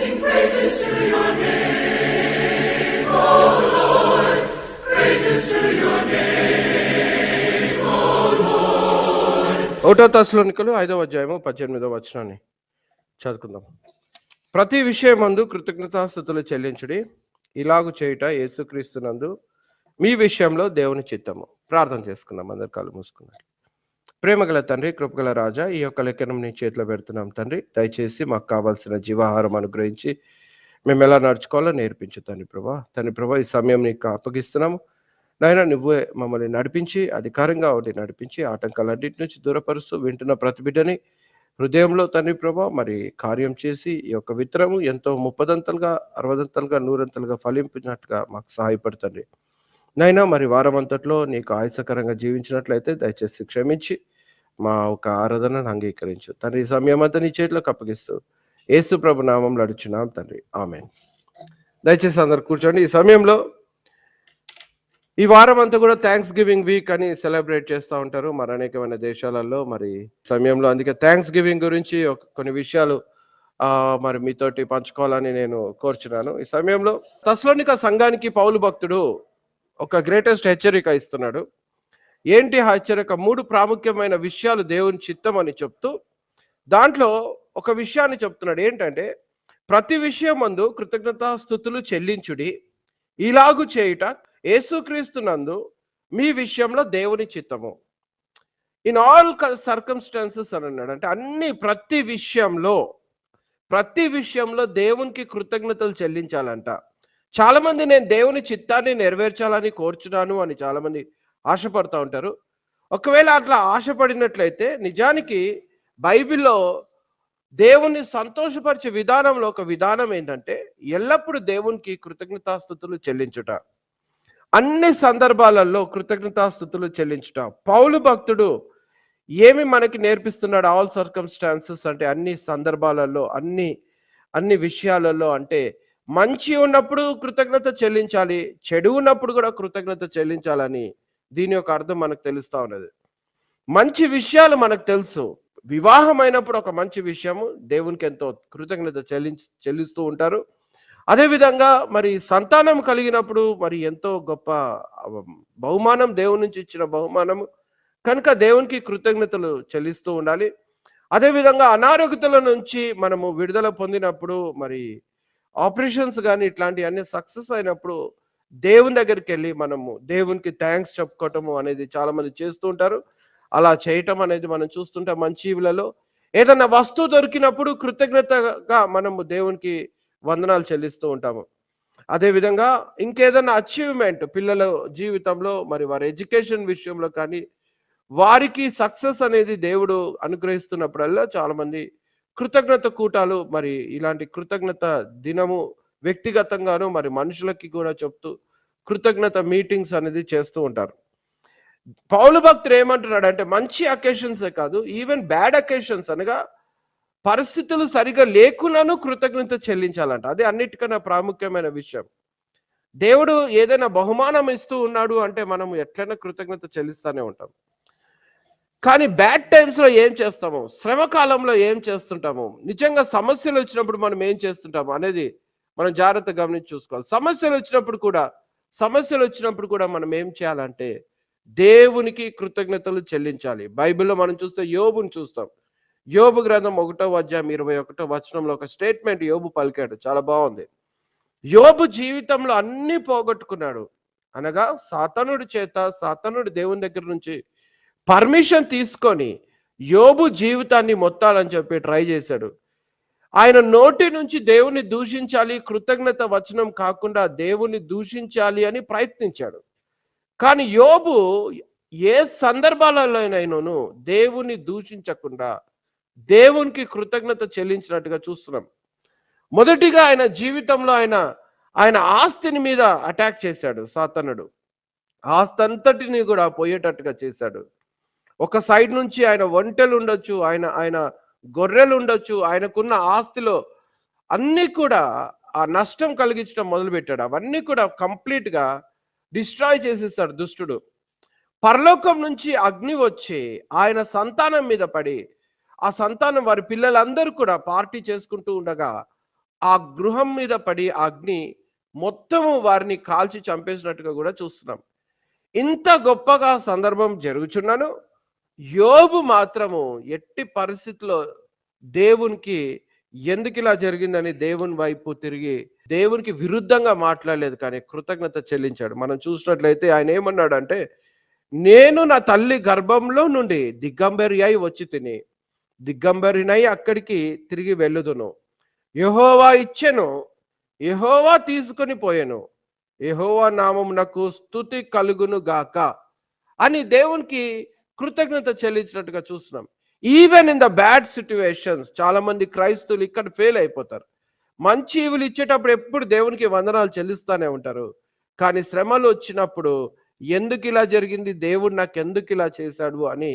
sing praises to your name, O Lord. Praises to your name, O Lord. 1 తెస్సలోనికలు 5వ అధ్యాయము 18వ వచనాన్ని చదువుకుందాం. ప్రతి విషయమందు కృతజ్ఞతాస్తుతులు చెల్లించుడి, ఇలాగు చేయుట యేసుక్రీస్తునందు మీ విషయంలో దేవుని చిత్తము. ప్రార్థన చేసుకుందాం. అందరు కళ్ళు మూసుకున్నారు. ప్రేమగల తండ్రి, కృపగల రాజా, ఈ యొక్క లెక్కను నీ చేతిలో పెడుతున్నాం తండ్రి. దయచేసి మాకు కావాల్సిన జీవాహారం అనుగ్రహించి మేము ఎలా నడుచుకోవాలో నేర్పించు తండ్రి ప్రభా. తండ్రి ప్రభా, ఈ సమయం నీకు అప్పగిస్తున్నాము నాయన. నువ్వే మమ్మల్ని నడిపించి, అధికారంగా ఒకటి నడిపించి, ఆటంకాలన్నింటి నుంచి దూరపరుస్తూ వింటున్న ప్రతి బిడ్డని హృదయంలో తండ్రి ప్రభా మరి కార్యం చేసి ఈ యొక్క విత్తనము ఎంతో 30దంతలుగా 60దంతలుగా 100ంతలుగా ఫలింపినట్టుగా మాకు సహాయపడుతుంది నైనా. మరి వారం అంతట్లో నీకు ఆయాసకరంగా జీవించినట్లయితే దయచేసి క్షమించి మా ఒక ఆరాధనను అంగీకరించు తండ్రి. ఈ సమయం అంతా నీ చేతిలోకి అప్పగిస్తూ యేసు ప్రభు నామంలో అడుగుచున్నాం తండ్రి, ఆమేన్. దయచేసి అందరు కూర్చోండి. ఈ సమయంలో ఈ వారం అంతా కూడా థ్యాంక్స్ గివింగ్ వీక్ అని సెలబ్రేట్ చేస్తూ ఉంటారు మరి అనేకమైన దేశాలలో. మరి సమయంలో అందుకే థ్యాంక్స్ గివింగ్ గురించి కొన్ని విషయాలు మరి మీతోటి పంచుకోవాలని నేను కోరుచున్నాను. ఈ సమయంలో తెస్సలోనిక సంఘానికి పౌలు భక్తుడు ఒక గ్రేటెస్ట్ హెచ్చరిక ఇస్తున్నాడు. ఏంటి హెచ్చరిక? 3 ప్రాముఖ్యమైన విషయాలు దేవుని చిత్తం అని చెప్తూ దాంట్లో ఒక విషయాన్ని చెప్తున్నాడు. ఏంటంటే, ప్రతి విషయం మందు కృతజ్ఞతాస్తుతులు చెల్లించుడి, ఇలాగు చేయుట యేసుక్రీస్తునందు మీ విషయంలో దేవుని చిత్తము. ఇన్ ఆల్ సర్కమ్స్టాన్సెస్ అని అన్నాడు. అంటే ప్రతి విషయంలో దేవునికి కృతజ్ఞతలు చెల్లించాలంట. చాలామంది నేను దేవుని చిత్తాన్ని నెరవేర్చాలని కోరుచున్నాను అని చాలామంది ఆశపడుతూ ఉంటారు. ఒకవేళ అట్లా ఆశపడినట్లయితే నిజానికి బైబిల్లో దేవుని సంతోషపరిచే విధానంలో ఒక విధానం ఏంటంటే, ఎల్లప్పుడూ దేవునికి కృతజ్ఞతాస్తుతులు చెల్లించుట, అన్ని సందర్భాలలో కృతజ్ఞతాస్తుతులు చెల్లించుట. పౌలు భక్తుడు ఏమి మనకి నేర్పిస్తున్నాడు? ఆల్ సర్కమ్స్టాన్సెస్ అంటే అన్ని సందర్భాలలో, అన్ని విషయాలలో. అంటే మంచి ఉన్నప్పుడు కృతజ్ఞత చెల్లించాలి, చెడు ఉన్నప్పుడు కూడా కృతజ్ఞత చెల్లించాలని దీని యొక్క అర్థం మనకు తెలుస్తూ ఉన్నది. మంచి విషయాలు మనకు తెలుసు. వివాహం అయినప్పుడు ఒక మంచి విషయము, దేవునికి ఎంతో కృతజ్ఞత చెల్లిస్తూ ఉంటారు. అదేవిధంగా మరి సంతానం కలిగినప్పుడు మరి ఎంతో గొప్ప బహుమానం, దేవుని నుంచి ఇచ్చిన బహుమానము కనుక దేవునికి కృతజ్ఞతలు చెల్లిస్తూ ఉండాలి. అదేవిధంగా అనారోగ్యతల నుంచి మనము విడుదల పొందినప్పుడు, మరి ఆపరేషన్స్ కానీ ఇట్లాంటివన్నీ సక్సెస్ అయినప్పుడు దేవుని దగ్గరికి వెళ్ళి మనము దేవునికి థ్యాంక్స్ చెప్పుకోవటము అనేది చాలామంది చేస్తూ ఉంటారు. అలా చేయటం అనేది మనం చూస్తుంటాం. మంచి ఈవులలో ఏదైనా వస్తువు దొరికినప్పుడు కృతజ్ఞతగా మనము దేవునికి వందనాలు చెల్లిస్తూ ఉంటాము. అదేవిధంగా ఇంకేదైనా అచీవ్మెంట్ పిల్లల జీవితంలో, మరి వారి ఎడ్యుకేషన్ విషయంలో కానీ వారికి సక్సెస్ అనేది దేవుడు అనుగ్రహిస్తున్నప్పుడల్లా చాలామంది కృతజ్ఞత కూటాలు, మరి ఇలాంటి కృతజ్ఞత దినము వ్యక్తిగతంగాను మరి మనుషులకి కూడా చెప్తూ కృతజ్ఞత మీటింగ్స్ అనేది చేస్తూ ఉంటారు. పౌలు భక్తుడు ఏమంటున్నాడు అంటే, మంచి అకేషన్సే కాదు, ఈవెన్ బ్యాడ్ అకేషన్స్ అనగా పరిస్థితులు సరిగా లేకున్నాను కృతజ్ఞత చెల్లించాలంట. అదే అన్నిటికన్నా ప్రాముఖ్యమైన విషయం. దేవుడు ఏదైనా బహుమానం ఇస్తూ ఉన్నాడు అంటే మనం ఎట్లైనా కృతజ్ఞత చెల్లిస్తూనే ఉంటాం. కానీ బ్యాడ్ టైమ్స్లో ఏం చేస్తాము, శ్రమకాలంలో ఏం చేస్తుంటాము, నిజంగా సమస్యలు వచ్చినప్పుడు మనం ఏం చేస్తుంటాము అనేది మనం జాగ్రత్తగా గమనించి చూసుకోవాలి. సమస్యలు వచ్చినప్పుడు కూడా మనం ఏం చేయాలంటే దేవునికి కృతజ్ఞతలు చెల్లించాలి. బైబిల్లో మనం చూస్తే యోబుని చూస్తాం. యోబు గ్రంథం 1వ అధ్యాయం 21వ వచనంలో ఒక స్టేట్మెంట్ యోబు పలికాడు, చాలా బాగుంది. యోబు జీవితంలో అన్ని పోగొట్టుకున్నాడు అనగా సాతానుడు దేవుని దగ్గర నుంచి పర్మిషన్ తీసుకొని యోబు జీవితాన్ని మొత్తాలని చెప్పి ట్రై చేశాడు. ఆయన నోటి నుంచి దేవుని దూషించాలి, కృతజ్ఞత వచనం కాకుండా దేవుని దూషించాలి అని ప్రయత్నించాడు. కానీ యోబు ఏ సందర్భాలలోనైనాను దేవుని దూషించకుండా దేవునికి కృతజ్ఞత చెల్లించినట్టుగా చూస్తున్నాం. మొదటిగా ఆయన జీవితంలో ఆయన ఆస్తిని మీద అటాక్ చేశాడు సాతానుడు. ఆస్తి అంతటిని కూడా పోయేటట్టుగా చేశాడు. ఒక సైడ్ నుంచి ఆయన ఒంటెలు ఉండొచ్చు, ఆయన గొర్రెలు ఉండొచ్చు, ఆయనకున్న ఆస్తిలో అన్నీ కూడా ఆ నష్టం కలిగించడం మొదలుపెట్టాడు. అవన్నీ కూడా కంప్లీట్గా డిస్ట్రాయ్ చేసేస్తాడు దుష్టుడు. పరలోకం నుంచి అగ్ని వచ్చి ఆయన సంతానం మీద పడి ఆ సంతానం వారి పిల్లలందరూ కూడా పార్టీ చేసుకుంటూ ఉండగా ఆ గృహం మీద పడి ఆ అగ్ని మొత్తము వారిని కాల్చి చంపేసినట్టుగా కూడా చూస్తున్నాం. ఇంత గొప్పగా సందర్భం జరుగుచున్నను యోబు మాత్రము ఎట్టి పరిస్థితిలో దేవునికి ఎందుకిలా జరిగిందని దేవుని వైపు తిరిగి దేవునికి విరుద్ధంగా మాట్లాడలేదు, కానీ కృతజ్ఞత చెల్లించాడు. మనం చూసినట్లయితే ఆయన ఏమన్నాడంటే, నేను నా తల్లి గర్భంలో నుండి దిగంబరి అయి వచ్చి తిని దిగంబరినై అక్కడికి తిరిగి వెళ్ళుదును. యెహోవా ఇచ్చెను, యెహోవా తీసుకొని పోయెను, యెహోవా నామమునకు స్తుతి కలుగును గాక అని దేవునికి కృతజ్ఞత చెల్లించినట్టుగా చూస్తున్నాం. Even in the bad situations చాలా మంది క్రైస్తవులు ఇక్కడ ఫెయిల్ అయిపోతారు. మంచి ఈవులు ఇచ్చేటప్పుడు ఎప్పుడు దేవునికి వందనాలు చెల్లిస్తానే ఉంటారు, కానీ శ్రమలు వచ్చినప్పుడు ఎందుకు ఇలా జరిగింది, దేవుడు నాకు ఎందుకు ఇలా చేశాడు అని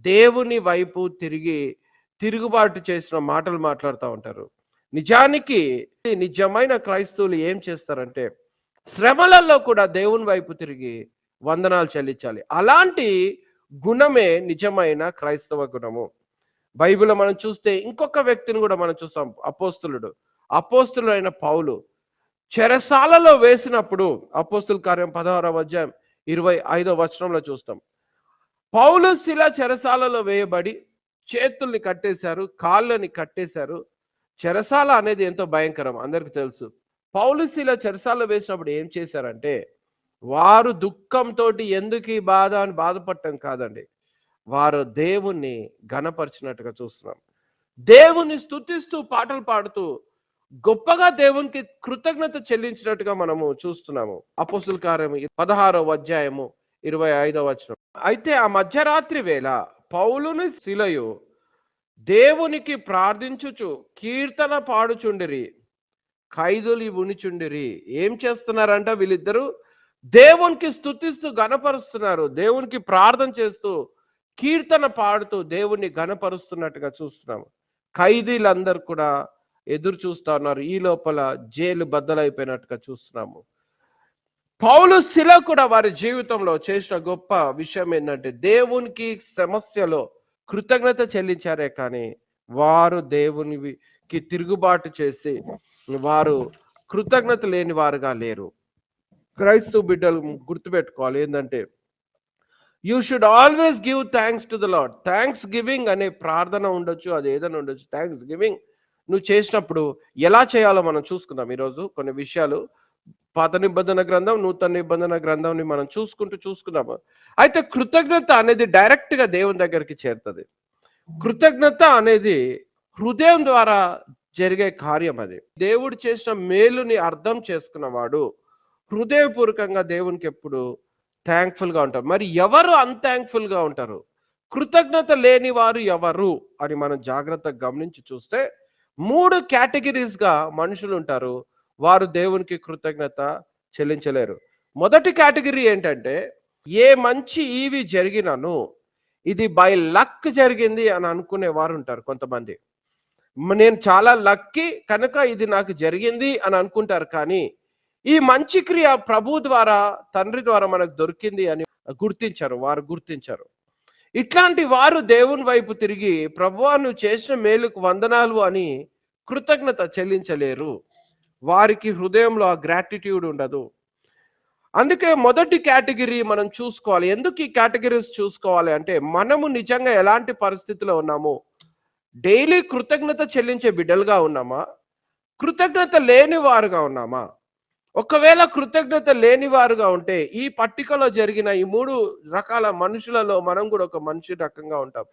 దేవుని వైపు తిరుగుబాటు చేసిన మాటలు మాట్లాడుతూ ఉంటారు. నిజానికి నిజమైన క్రైస్తవులు ఏం చేస్తారంటే శ్రమలలో కూడా దేవుని వైపు తిరిగి వందనాలు చెల్లించాలి. అలాంటి గుణమే నిజమైన క్రైస్తవ గుణము. బైబిల్లో మనం చూస్తే ఇంకొక వ్యక్తిని కూడా మనం చూస్తాం. అపోస్తులుడైన పౌలు చెరసాలలో వేసినప్పుడు అపోస్తుల కార్యం 16వ అధ్యాయం 25వ వచనంలో చూస్తాం. పౌలు శిల చెరసాలలో వేయబడి చేతుల్ని కట్టేశారు, కాళ్ళని కట్టేశారు. చెరసాల అనేది ఎంతో భయంకరం అందరికి తెలుసు. పౌలు శిల చెరసాలలో వేసినప్పుడు ఏం చేశారంటే, వారు దుఃఖంతో ఎందుకు ఈ బాధ అని బాధపడటం కాదండి, వారు దేవుణ్ణి ఘనపరిచినట్టుగా చూస్తున్నాం. దేవుణ్ణి స్తుతిస్తూ పాటలు పాడుతూ గొప్పగా దేవునికి కృతజ్ఞత చెల్లించినట్టుగా మనము చూస్తున్నాము. అపోస్తుల కార్యము 16వ అధ్యాయము 25వ వచనం. అయితే ఆ మధ్యరాత్రి వేళ పౌలుని శిలయు దేవునికి ప్రార్థించుచు కీర్తన పాడుచుండిరి, ఖైదులు ఉనిచుండిరి. ఏం చేస్తున్నారంట వీళ్ళిద్దరూ? దేవునికి స్తుతిస్తూ గణపరుస్తున్నారు, దేవునికి ప్రార్థన చేస్తూ కీర్తన పాడుతూ దేవుణ్ణి గణపరుస్తున్నట్టుగా చూస్తున్నాము. ఖైదీలందరూ కూడా ఎదురు చూస్తా ఉన్నారు, ఈ లోపల జైలు బద్దలైపోయినట్టుగా చూస్తున్నాము. పౌలు శిల కూడా వారి జీవితంలో చేసిన గొప్ప విషయం ఏంటంటే దేవునికి సమస్యలో కృతజ్ఞత చెల్లించారే కానీ వారు దేవునికి తిరుగుబాటు చేసి వారు కృతజ్ఞత లేని వారుగా లేరు. క్రైస్తవ బిడ్డలు గుర్తుపెట్టుకోవాలి ఏంటంటే, you should always give thanks to the lord. Thanks giving అనే ప్రార్థన ఉండొచ్చు, అది ఏదైనా ఉండొచ్చు. థ్యాంక్స్ గివింగ్ నువ్వు చేసినప్పుడు ఎలా చేయాలో మనం చూసుకుందాం. ఈరోజు కొన్ని విషయాలు పాత నిబంధన గ్రంథం, నూతన నిబంధన గ్రంథంని మనం చూసుకుందాము. అయితే కృతజ్ఞత అనేది డైరెక్ట్గా దేవుని దగ్గరికి చేరుతుంది. కృతజ్ఞత అనేది హృదయం ద్వారా జరిగే కార్యం. అది దేవుడు చేసిన మేలుని అర్థం చేసుకున్నవాడు హృదయపూర్వకంగా దేవునికి ఎప్పుడు థ్యాంక్ఫుల్గా ఉంటారు. మరి ఎవరు అన్థ్యాంక్ఫుల్గా ఉంటారు, కృతజ్ఞత లేని వారు ఎవరు అని మనం జాగ్రత్తగా గమనించి చూస్తే 3 కేటగిరీస్గా మనుషులు ఉంటారు. వారు దేవునికి కృతజ్ఞత చెల్లించలేరు. మొదటి కేటగిరీ ఏంటంటే, ఏ మంచి ఈవి జరిగినను ఇది బై లక్ జరిగింది అని అనుకునే వారు ఉంటారు కొంతమంది. నేను చాలా లక్కీ కనుక ఇది నాకు జరిగింది అని అనుకుంటారు, కానీ ఈ మంచి క్రియ ప్రభు ద్వారా, తండ్రి ద్వారా మనకు దొరికింది అని వారు గుర్తించరు. ఇట్లాంటి వారు దేవుని వైపు తిరిగి ప్రభువా నువ్వు చేసిన మేలుకు వందనాలు అని కృతజ్ఞత చెల్లించలేరు. వారికి హృదయంలో ఆ గ్రాటిట్యూడ్ ఉండదు. అందుకే మొదటి కేటగిరీ మనం చూసుకోవాలి. ఎందుకు ఈ కేటగిరీస్ చూసుకోవాలి అంటే, మనము నిజంగా ఎలాంటి పరిస్థితిలో ఉన్నాము, డైలీ కృతజ్ఞత చెల్లించే బిడ్డలుగా ఉన్నామా, కృతజ్ఞత లేని వారుగా ఉన్నామా? ఒకవేళ కృతజ్ఞత లేని వారుగా ఉంటే ఈ పట్టికలో జరిగిన ఈ 3 రకాల మనుషులలో మనం కూడా ఒక మనిషి రకంగా ఉంటాం.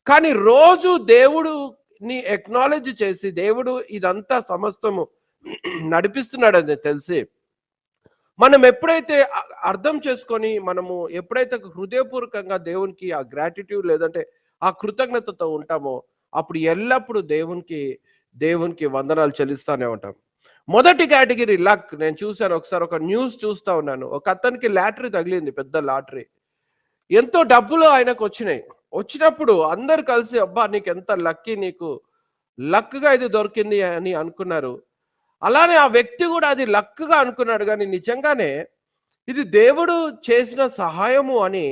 కానీ రోజు దేవుడుని ఎక్నాలెడ్జ్ చేసి దేవుడు ఇదంతా సమస్తము నడిపిస్తున్నాడని తెలిసి మనం ఎప్పుడైతే అర్థం చేసుకొని మనము ఎప్పుడైతే హృదయపూర్వకంగా దేవునికి ఆ గ్రాటిట్యూడ్ లేదంటే ఆ కృతజ్ఞతతో ఉంటామో అప్పుడు ఎల్లప్పుడూ దేవునికి వందనాలు చెల్లిస్తానే ఉంటాం. మొదటి కేటగిరీ లక్. నేను చూశాను ఒకసారి, ఒక న్యూస్ చూస్తా ఉన్నాను. ఒక అతనికి లాటరీ తగిలింది, పెద్ద లాటరీ. ఎంతో డబ్బులు ఆయనకు వచ్చినప్పుడు అందరు కలిసి అబ్బా నీకు ఎంత లక్కీ, నీకు లక్గా ఇది దొరికింది అని అనుకున్నారు. అలానే ఆ వ్యక్తి కూడా అది లక్గా అనుకున్నాడు, కానీ నిజంగానే ఇది దేవుడు చేసిన సహాయము అని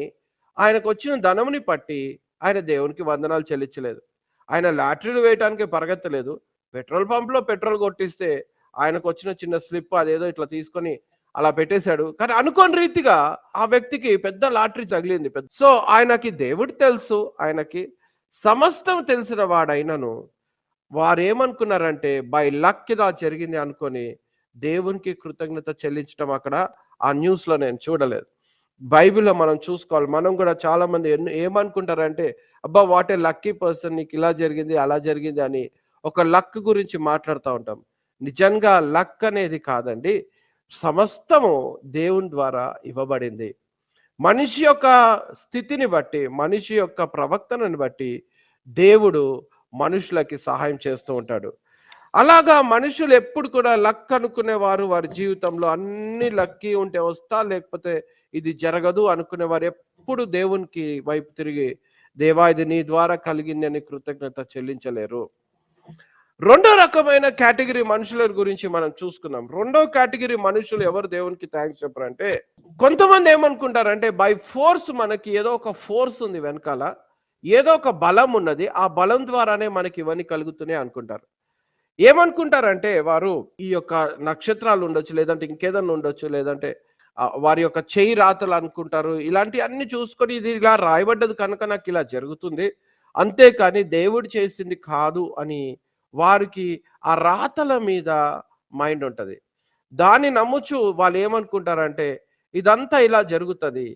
ఆయనకు వచ్చిన ధనముని పట్టి ఆయన దేవునికి వందనాలు చెల్లించలేదు. ఆయన లాటరీలు వేయటానికి పరిగెత్తలేదు, పెట్రోల్ పంప్‌లో పెట్రోల్ కొట్టిస్తే ఆయనకొచ్చిన చిన్న స్లిప్ అదేదో ఇట్లా తీసుకొని అలా పెట్టేశాడు. కానీ అనుకోని రీతిగా ఆ వ్యక్తికి పెద్ద లాటరీ తగిలింది. సో, ఆయనకి దేవుడు తెలుసు. ఆయనకి సమస్తం తెలిసిన వాడైనను వారేమనుకున్నారంటే బై లక్ ఇలా జరిగింది అనుకోని దేవునికి కృతజ్ఞత చెల్లించడం అక్కడ ఆ న్యూస్‌లో నేను చూడలేదు. బైబిల్‌లో మనం చూసుకోవాలి. మనం గూడా చాలామంది ఏమనుకుంటారంటే, అబ్బా! వాట్ ఏ లక్కీ పర్సన్ నీకిలా జరిగింది, అలా జరిగింది అని ఒక లక్ గురించి మాట్లాడుతా ఉంటాం. నిజంగా లక్ అనేది కాదండి. సమస్తము దేవుని ద్వారా ఇవ్వబడింది. మనిషి యొక్క స్థితిని బట్టి, మనిషి యొక్క ప్రవర్తనను బట్టి దేవుడు మనుషులకి సహాయం చేస్తూ ఉంటాడు. అలాగా మనుషులు ఎప్పుడు కూడా లక్ అనుకునేవారు వారి జీవితంలో అన్ని లక్కీ ఉంటే వస్తా, లేకపోతే ఇది జరగదు అనుకునేవారు ఎప్పుడు దేవునికి వైపు తిరిగి, దేవా ఇది నీ ద్వారా కలిగిందని కృతజ్ఞత చెల్లించలేరు. రెండో రకమైన కేటగిరీ మనుషుల గురించి మనం చూసుకుందాం. రెండో కేటగిరీ మనుషులు ఎవరు దేవునికి థాంక్స్ చెప్పరంటే, కొంతమంది ఏమనుకుంటారంటే బై ఫోర్స్ మనకి ఏదో ఒక ఫోర్స్ ఉంది వెనకాల. ఏదో ఒక బలం ఉన్నది. ఆ బలం ద్వారానే మనకి ఇవన్నీ కలుగుతున్నాయి అనుకుంటారు. ఏమనుకుంటారంటే వారు ఈ యొక్క నక్షత్రాలు ఉండొచ్చు, లేదంటే ఇంకేదన్నా ఉండొచ్చు, లేదంటే వారి యొక్క చేయి రాతలు అనుకుంటారు. ఇలాంటియన్నీ చూసుకొని ఇది ఇలా రాయబడ్డది కనుక నాకిలా జరుగుతుంది. అంతేకాని దేవుడు చేసింది కాదు అని వారికి ఆ రాతల మీద మైండ్ ఉంటది. దాన్ని నమ్ముచు వాళ్ళేమనుకుంటారంటే ఇదంతా ఇలా జరుగుతది.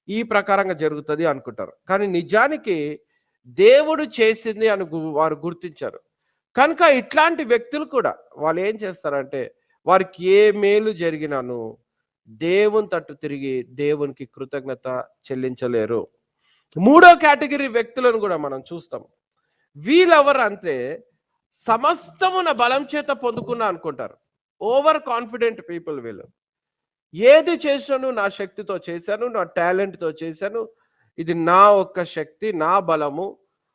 ఈ ప్రకారంగా జరుగుతది అనుకుంటారు. కానీ నిజానికి దేవుడు చేసింది అని వారు గుర్తించారు. కనుక ఇట్లాంటి వ్యక్తులు కూడా వాళ్ళేం చేస్తారంటే వారికి ఏ మేలు జరిగినను దేవుని తట్టు తిరిగి దేవునికి కృతజ్ఞత చెల్లించలేరు. మూడో కేటగిరీ వ్యక్తులను కూడా మనం చూస్తాం. వీళ్ళెవరు అంటే సమస్తము నా బలం చేత పొందుకున్నా అనుకుంటారు. ఓవర్ కాన్ఫిడెంట్ పీపుల్ వీళ్ళు. ఏది చేశాను నా శక్తితో చేశాను, నా టాలెంట్‌తో చేశాను. ఇది నా ఒక్క శక్తి, నా బలము.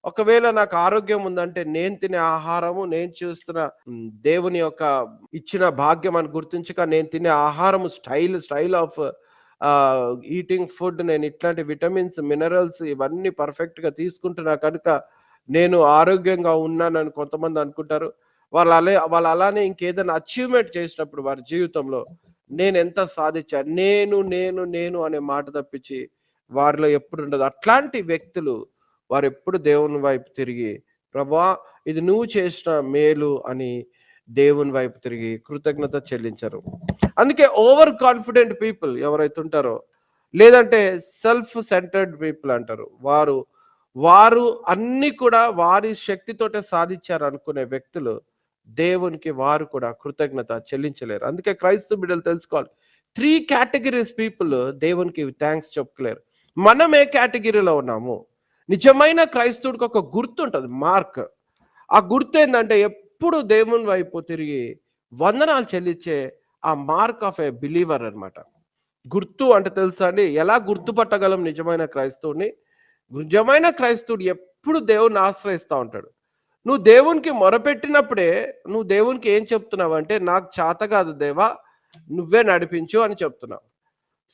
ఒకవేళ నాకు ఆరోగ్యం ఉందంటే నేను తినే ఆహారము, నేను చూస్తున్న దేవుని యొక్క ఇచ్చిన భాగ్యం అని గుర్తించక నేను తినే ఆహారము స్టైల్ ఆఫ్ ఈటింగ్ ఫుడ్ నేను ఇట్లాంటి విటమిన్స్, మినరల్స్ ఇవన్నీ పర్ఫెక్ట్‌గా తీసుకుంటున్నా కనుక నేను ఆరోగ్యంగా ఉన్నానని కొంతమంది అనుకుంటారు. వాళ్ళు అలానే ఇంకేదైనా అచీవ్‌మెంట్ చేసినప్పుడు వారి జీవితంలో నేనెంత సాధించాను. నేను అనే మాట తప్పించి వారిలో ఎప్పుడు ఉండదు. అట్లాంటి వ్యక్తులు వారెప్పుడు దేవుని వైపు తిరిగి, ప్రభువా ఇది నువ్వు చేసిన మేలు అని దేవుని వైపు తిరిగి కృతజ్ఞత చెల్లించరు. అందుకే ఓవర్ కాన్ఫిడెంట్ పీపుల్ ఎవరైతే ఉంటారో, లేదంటే సెల్ఫ్ సెంటర్డ్ పీపుల్ అంటారు. వారు అన్నీ కూడా వారి శక్తితోటే సాధించారు అనుకునే వ్యక్తులు దేవునికి వారు కూడా కృతజ్ఞత చెల్లించలేరు. అందుకే క్రైస్తవ బిడ్డలు తెలుసుకోవాలి. 3 కేటగిరీస్ పీపుల్ దేవునికి థాంక్స్ చెప్పుకోలేరు. మనం ఏ కేటగిరీలో ఉన్నాము? నిజమైన క్రైస్తవుడికి ఒక గుర్తు ఉంటది, మార్క్. ఆ గుర్తు ఏందంటే ఎప్పుడు దేవుని వైపు తిరిగి వందనాలు చెల్లించే ఆ మార్క్ ఆఫ్ ఏ బిలీవర్ అన్నమాట. గుర్తు అంటే తెలుసా అండి? ఎలా గుర్తుపట్టగలం నిజమైన క్రైస్తవుడిని? నిజమైన క్రైస్తవుడు ఎప్పుడు దేవుణ్ణి ఆశ్రయిస్తా ఉంటాడు. నువ్వు దేవునికి మొరపెట్టినప్పుడే నువ్వు దేవునికి ఏం చెప్తున్నావంటే, నాకు చేత కాదు దేవా, నువ్వే నడిపించు అని చెప్తున్నావు.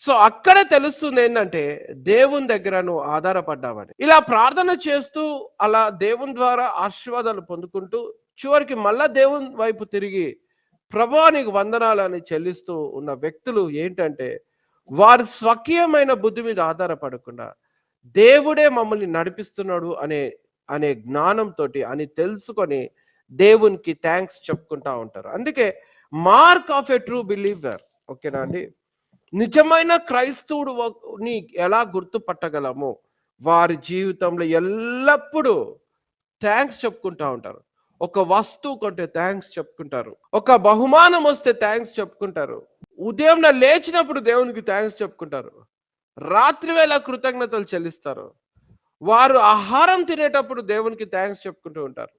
సో అక్కడే తెలుస్తుంది ఏంటంటే దేవుని దగ్గర నువ్వు ఆధారపడ్డావని. ఇలా ప్రార్థన చేస్తూ అలా దేవుని ద్వారా ఆశీర్వాదాలు పొందుకుంటూ చివరికి మళ్ళా దేవుని వైపు తిరిగి ప్రభువా నీకు వందనాలని చెల్లిస్తూ ఉన్న వ్యక్తులు ఏంటంటే వారి స్వకీయమైన బుద్ధి మీద ఆధారపడకుండా దేవుడే మమ్మల్ని నడిపిస్తున్నాడు అనే జ్ఞానంతోటి అని తెలుసుకొని దేవునికి థ్యాంక్స్ చెప్పుకుంటా ఉంటారు. అందుకే mark of a true believer, ఓకేనా అండి? నిజమైన క్రైస్తవుని ఎలా గుర్తుపట్టగలము? వారి జీవితంలో ఎల్లప్పుడూ థ్యాంక్స్ చెప్పుకుంటా ఉంటారు. ఒక వస్తువు కొంటే థ్యాంక్స్ చెప్పుకుంటారు. ఒక బహుమానం వస్తే థ్యాంక్స్ చెప్పుకుంటారు. ఉదయం లేచినప్పుడు దేవునికి థ్యాంక్స్ చెప్పుకుంటారు. రాత్రి వేళ కృతజ్ఞతలు చెల్లిస్తారు. వారు ఆహారం తినేటప్పుడు దేవునికి థ్యాంక్స్ చెప్పుకుంటూ ఉంటారు.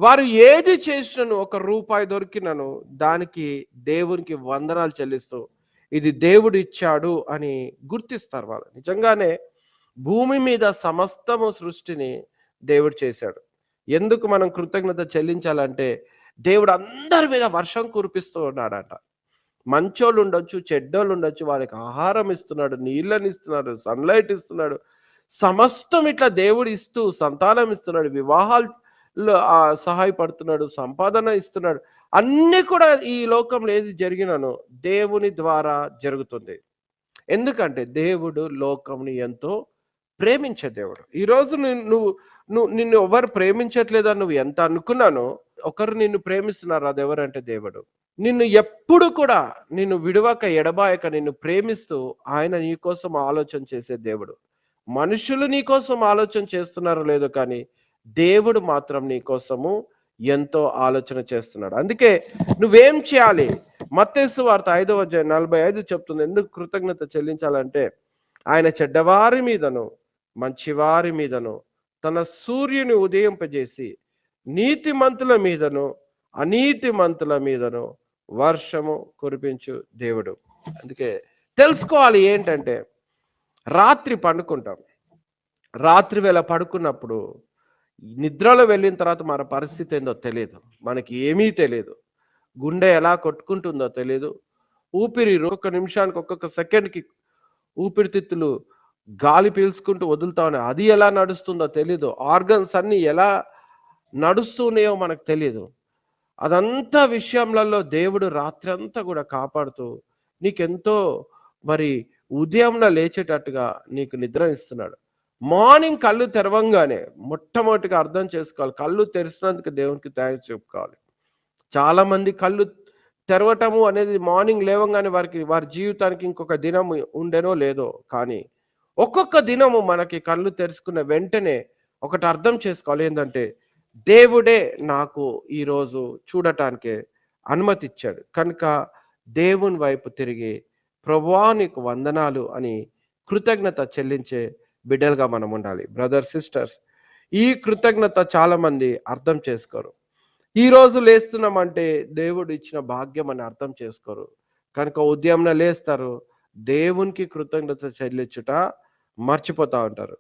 వారు ఏది చేసినను ఒక రూపాయి దొరికినను దానికి దేవునికి వందనాలు చెల్లిస్తూ ఇది దేవుడు ఇచ్చాడు అని గుర్తిస్తారు వాళ్ళు. నిజంగానే భూమి మీద సమస్తము సృష్టిని దేవుడు చేశాడు. ఎందుకు మనం కృతజ్ఞత చెల్లించాలంటే దేవుడు అందరి మీద వర్షం కురిపిస్తూ ఉన్నాడట. మంచోళ్ళు ఉండొచ్చు, చెడ్డోళ్ళు ఉండొచ్చు, వాళ్ళకి ఆహారం ఇస్తున్నాడు, నీళ్ళని ఇస్తున్నాడు, సన్లైట్ ఇస్తున్నాడు. సమస్తం ఇట్లా దేవుడు ఇస్తూ సంతానం ఇస్తున్నాడు, వివాహాలు సహాయపడుతున్నాడు, సంపాదన ఇస్తున్నాడు. అన్నీ కూడా ఈ లోకంలో ఏది జరిగినను దేవుని ద్వారా జరుగుతుంది. ఎందుకంటే దేవుడు లోకంని ఎంతో ప్రేమించే దేవుడు. ఈరోజు నిన్ను ఎవరు ప్రేమించట్లేదని నువ్వు ఎంత అనుకున్నానో, ఒకరు నిన్ను ప్రేమిస్తున్నారు. అదెవరంటే దేవుడు. నిన్ను ఎప్పుడు కూడా నిన్ను విడవక, ఎడబాయక నిన్ను ప్రేమిస్తూ ఆయన నీ కోసం ఆలోచన చేసే దేవుడు. మనుషులు నీ కోసం ఆలోచన చేస్తున్నారో లేదో కానీ, దేవుడు మాత్రం నీ కోసము ఎంతో ఆలోచన చేస్తున్నాడు. అందుకే నువ్వేం చేయాలి? మత్తయి సువార్త 5వ అధ్యాయం 45 చెప్తుంది. ఎందుకు కృతజ్ఞత చెల్లించాలంటే, ఆయన చెడ్డవారి మీదను, మంచివారి మీదను తన సూర్యుని ఉదయింపజేసి, నీతిమంతుల మీదను, అనీతిమంతుల మీదను వర్షము కురిపించు దేవుడు. అందుకే తెలుసుకోవాలి ఏంటంటే, రాత్రి పండుకుంటాం. రాత్రి వేళ పడుకున్నప్పుడు నిద్రలో వెళ్ళిన తర్వాత మన పరిస్థితి ఏందో తెలియదు. మనకి ఏమీ తెలియదు. గుండె ఎలా కొట్టుకుంటుందో తెలీదు. ఊపిరి ఒక్కొక్క నిమిషానికి, ఒక్కొక్క సెకండ్‌కి ఊపిరితిత్తులు గాలి పీల్చుకుంటూ వదులుతా ఉన్నాయి. అది ఎలా నడుస్తుందో తెలీదు. ఆర్గన్స్ అన్నీ ఎలా నడుస్తున్నాయో మనకు తెలీదు. అదంతా విషయంలలో దేవుడు రాత్రంతా కూడా కాపాడుతూ నీకెంతో మరి ఉదయంన లేచేటట్టుగా నీకు నిద్ర ఇస్తున్నాడు. మార్నింగ్ కళ్ళు తెరవంగానే మొట్టమొదటిగా అర్థం చేసుకోవాలి. కళ్ళు తెరిసినందుకు దేవునికి థాంక్స్ చెప్పుకోవాలి. చాలామంది కళ్ళు తెరవటము అనేది మార్నింగ్ లేవంగానే వారి జీవితానికి ఇంకొక దినం ఉండేనో లేదో, కానీ ఒక్కొక్క దినము మనకి కళ్ళు తెరుచుకున్న వెంటనే ఒకటి అర్థం చేసుకోవాలి. ఏంటంటే దేవుడే నాకు ఈరోజు చూడటానికి అనుమతి ఇచ్చాడు. కనుక దేవుని వైపు తిరిగి ప్రభువా నీకు వందనాలు అని కృతజ్ఞత చెల్లించే బిడ్డలుగా మనం ఉండాలి. బ్రదర్ సిస్టర్స్, ఈ కృతజ్ఞత చాలామంది అర్థం చేసుకోరు. ఈరోజు లేస్తున్నామంటే దేవుడు ఇచ్చిన భాగ్యం అని అర్థం చేసుకోరు. కనుక ఉదయంన లేస్తారు, దేవునికి కృతజ్ఞత చెల్లించుట మర్చిపోతూ ఉంటారు.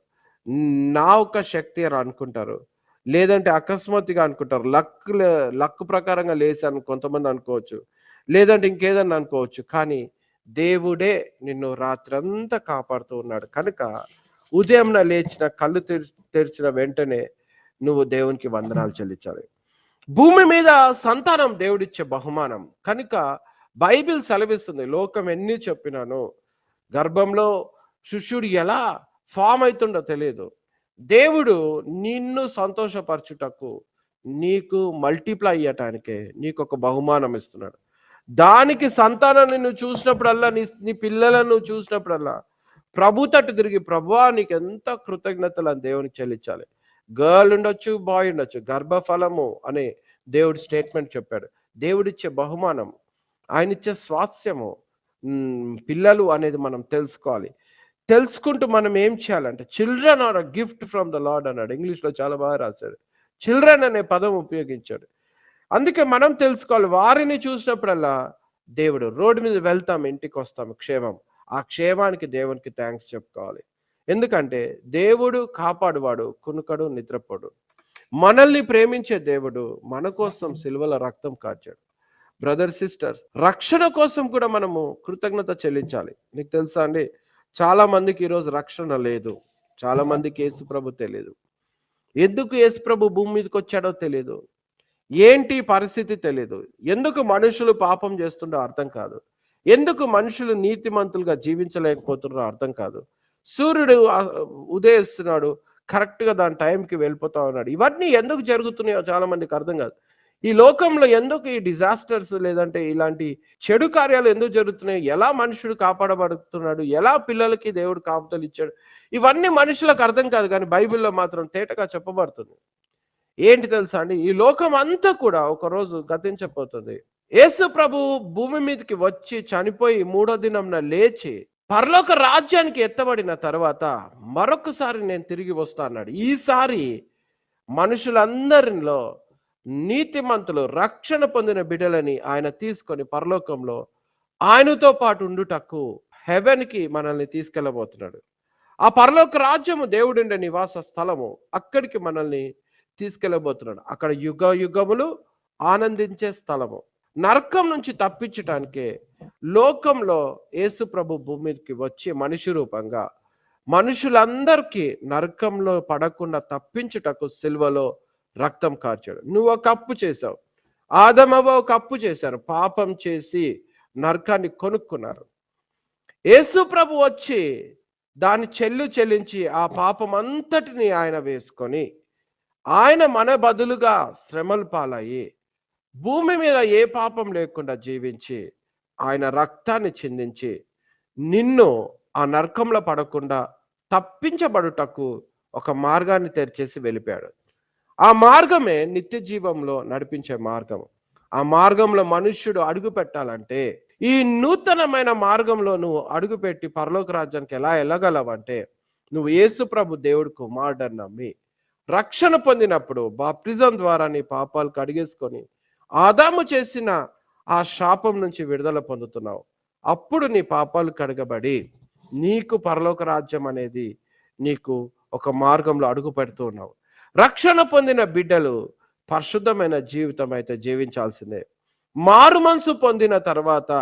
నా ఒక్క శక్తి అని అనుకుంటారు. లేదంటే అకస్మాత్తుగా అనుకుంటారు. లక్ ప్రకారంగా లేసాను కొంతమంది అనుకోవచ్చు. లేదంటే ఇంకేదన్నా అనుకోవచ్చు. కానీ దేవుడే నిన్ను రాత్రంతా కాపాడుతూ ఉన్నాడు. కనుక ఉదయంన లేచిన కళ్ళు తెరిచిన వెంటనే నువ్వు దేవునికి వందనాలు చెల్లించాలి. భూమి మీద సంతానం దేవుడిచ్చే బహుమానం. కనుక బైబిల్ సెలవిస్తుంది, లోకం ఎన్ని చెప్పినాను గర్భంలో శిష్యుడు ఎలా ఫామ్ అవుతుండో తెలియదు. దేవుడు నిన్ను సంతోషపరచుటకు, నీకు మల్టిప్లై అయ్యటానికే నీకు ఒక బహుమానం ఇస్తున్నాడు. దానికి సంతానాన్ని నువ్వు చూసినప్పుడల్లా, నీ పిల్లలను చూసినప్పుడల్లా ప్రభు తట్టు తిరిగి, ప్రభువా నీకు ఎంత కృతజ్ఞతలు అని దేవునికి చెల్లించాలి. గర్ల్ ఉండొచ్చు, బాయ్ ఉండొచ్చు, గర్భఫలము అనే దేవుడు స్టేట్మెంట్ చెప్పాడు. దేవుడిచ్చే బహుమానం, ఆయన ఇచ్చే స్వాస్థ్యము పిల్లలు అనేది మనం తెలుసుకోవాలి. తెలుసుకుంటూ మనం ఏం చేయాలంటే, children are a gift from the Lord అన్నాడు. ఇంగ్లీష్లో చాలా బాగా రాశాడు. చిల్డ్రన్ అనే పదం ఉపయోగించాడు. అందుకే మనం తెలుసుకోవాలి. వారిని చూసినప్పుడల్లా దేవుడు, రోడ్డు మీద వెళ్తాం, ఇంటికి వస్తాం క్షేమం, ఆ క్షేమానికి దేవునికి థ్యాంక్స్ చెప్పుకోవాలి. ఎందుకంటే దేవుడు కాపాడువాడు, కునుకడు, నిద్రపోడు. మనల్ని ప్రేమించే దేవుడు మన కోసం సిలువల రక్తం కార్చాడు. బ్రదర్ సిస్టర్స్, రక్షణ కోసం కూడా మనము కృతజ్ఞత చెల్లించాలి. నీకు తెలుసా అండి, చాలా మందికి ఈరోజు రక్షణ లేదు. చాలా మందికి యేసు ప్రభు తెలియదు. ఎందుకు యేసు ప్రభు భూమి మీదకి వచ్చాడో తెలియదు. ఏంటి పరిస్థితి తెలియదు. ఎందుకు మనుషులు పాపం చేస్తుండో అర్థం కాదు. ఎందుకు మనుషులు నీతిమంతులుగా జీవించలేకపోతున్నారో అర్థం కాదు. సూర్యుడు ఉదయిస్తున్నాడు, కరెక్ట్గా దాని టైంకి వెళ్ళిపోతా ఉన్నాడు. ఇవన్నీ ఎందుకు జరుగుతున్నాయో చాలా మందికి అర్థం కాదు. ఈ లోకంలో ఎందుకు ఈ డిజాస్టర్స్, లేదంటే ఇలాంటి చెడు కార్యాలు ఎందుకు జరుగుతున్నాయి, ఎలా మనుషుడు కాపాడబడుతున్నాడు, ఎలా పిల్లలకి దేవుడు కాపుదలు ఇచ్చాడు, ఇవన్నీ మనుషులకు అర్థం కాదు. కానీ బైబిల్లో మాత్రం తేటగా చెప్పబడుతుంది. ఏంటి తెలుసా అండి, ఈ లోకం అంతా కూడా ఒకరోజు గతించబోతుంది. యేసు ప్రభు భూమి మీదకి వచ్చి చనిపోయి 3వ దినంన లేచి పరలోక రాజ్యానికి ఎత్తబడిన తర్వాత మరొకసారి నేను తిరిగి వస్తా అన్నాడు. ఈసారి మనుషులందరిలో నీతిమంతులు, రక్షణ పొందిన బిడ్డలని ఆయన తీసుకొని పరలోకంలో ఆయనతో పాటు ఉండుటకు హెవెన్కి మనల్ని తీసుకెళ్ళబోతున్నాడు. ఆ పరలోక రాజ్యము దేవుడుండే నివాస స్థలము. అక్కడికి మనల్ని తీసుకెళ్ళబోతున్నాడు. అక్కడ యుగ యుగములు ఆనందించే స్థలము. నరకం నుంచి తప్పించటానికే లోకంలో యేసు ప్రభు భూమికి వచ్చి మనిషి రూపంగా మనుషులందరికీ నరకంలో పడకుండా తప్పించుటకు సిలువలో రక్తం కార్చాడు. నువ్వు ఒక అప్పు చేశావు. ఆదమవ్వ ఒక అప్పు చేశారు. పాపం చేసి నరకాన్ని కొనుక్కున్నారు. యేసు ప్రభు వచ్చి దాన్ని చెల్లించి ఆ పాపం అంతటిని ఆయన వేసుకొని ఆయన మన బదులుగా శ్రమలు పాలయ్యి భూమి మీద ఏ పాపం లేకుండా జీవించి ఆయన రక్తాన్ని చిందించి నిన్ను ఆ నరకంలో పడకుండా తప్పించబడుటకు ఒక మార్గాన్ని తెరిచేసి వెళ్ళిపోయాడు. ఆ మార్గమే నిత్య జీవంలో నడిపించే మార్గం. ఆ మార్గంలో మనుష్యుడు అడుగు పెట్టాలంటే ఈ నూతనమైన మార్గంలో నువ్వు అడుగుపెట్టి పరలోక రాజ్యానికి ఎలా వెళ్ళగలవంటే నువ్వు యేసు ప్రభు దేవుడు కుమారుడని నమ్మి రక్షణ పొందినప్పుడు బాప్టిజం ద్వారా నీ పాపాలు కడిగేసుకొని ఆదాము చేసిన ఆ శాపం నుంచి విడుదల పొందుతున్నావు. అప్పుడు నీ పాపాలు కడగబడి నీకు పరలోక రాజ్యం అనేది నీకు ఒక మార్గంలో అడుగు పెడుతూ ఉన్నావు. రక్షణ పొందిన బిడ్డలు పరిశుద్ధమైన జీవితం అయితే జీవించాల్సిందే. మారు మనసు పొందిన తర్వాత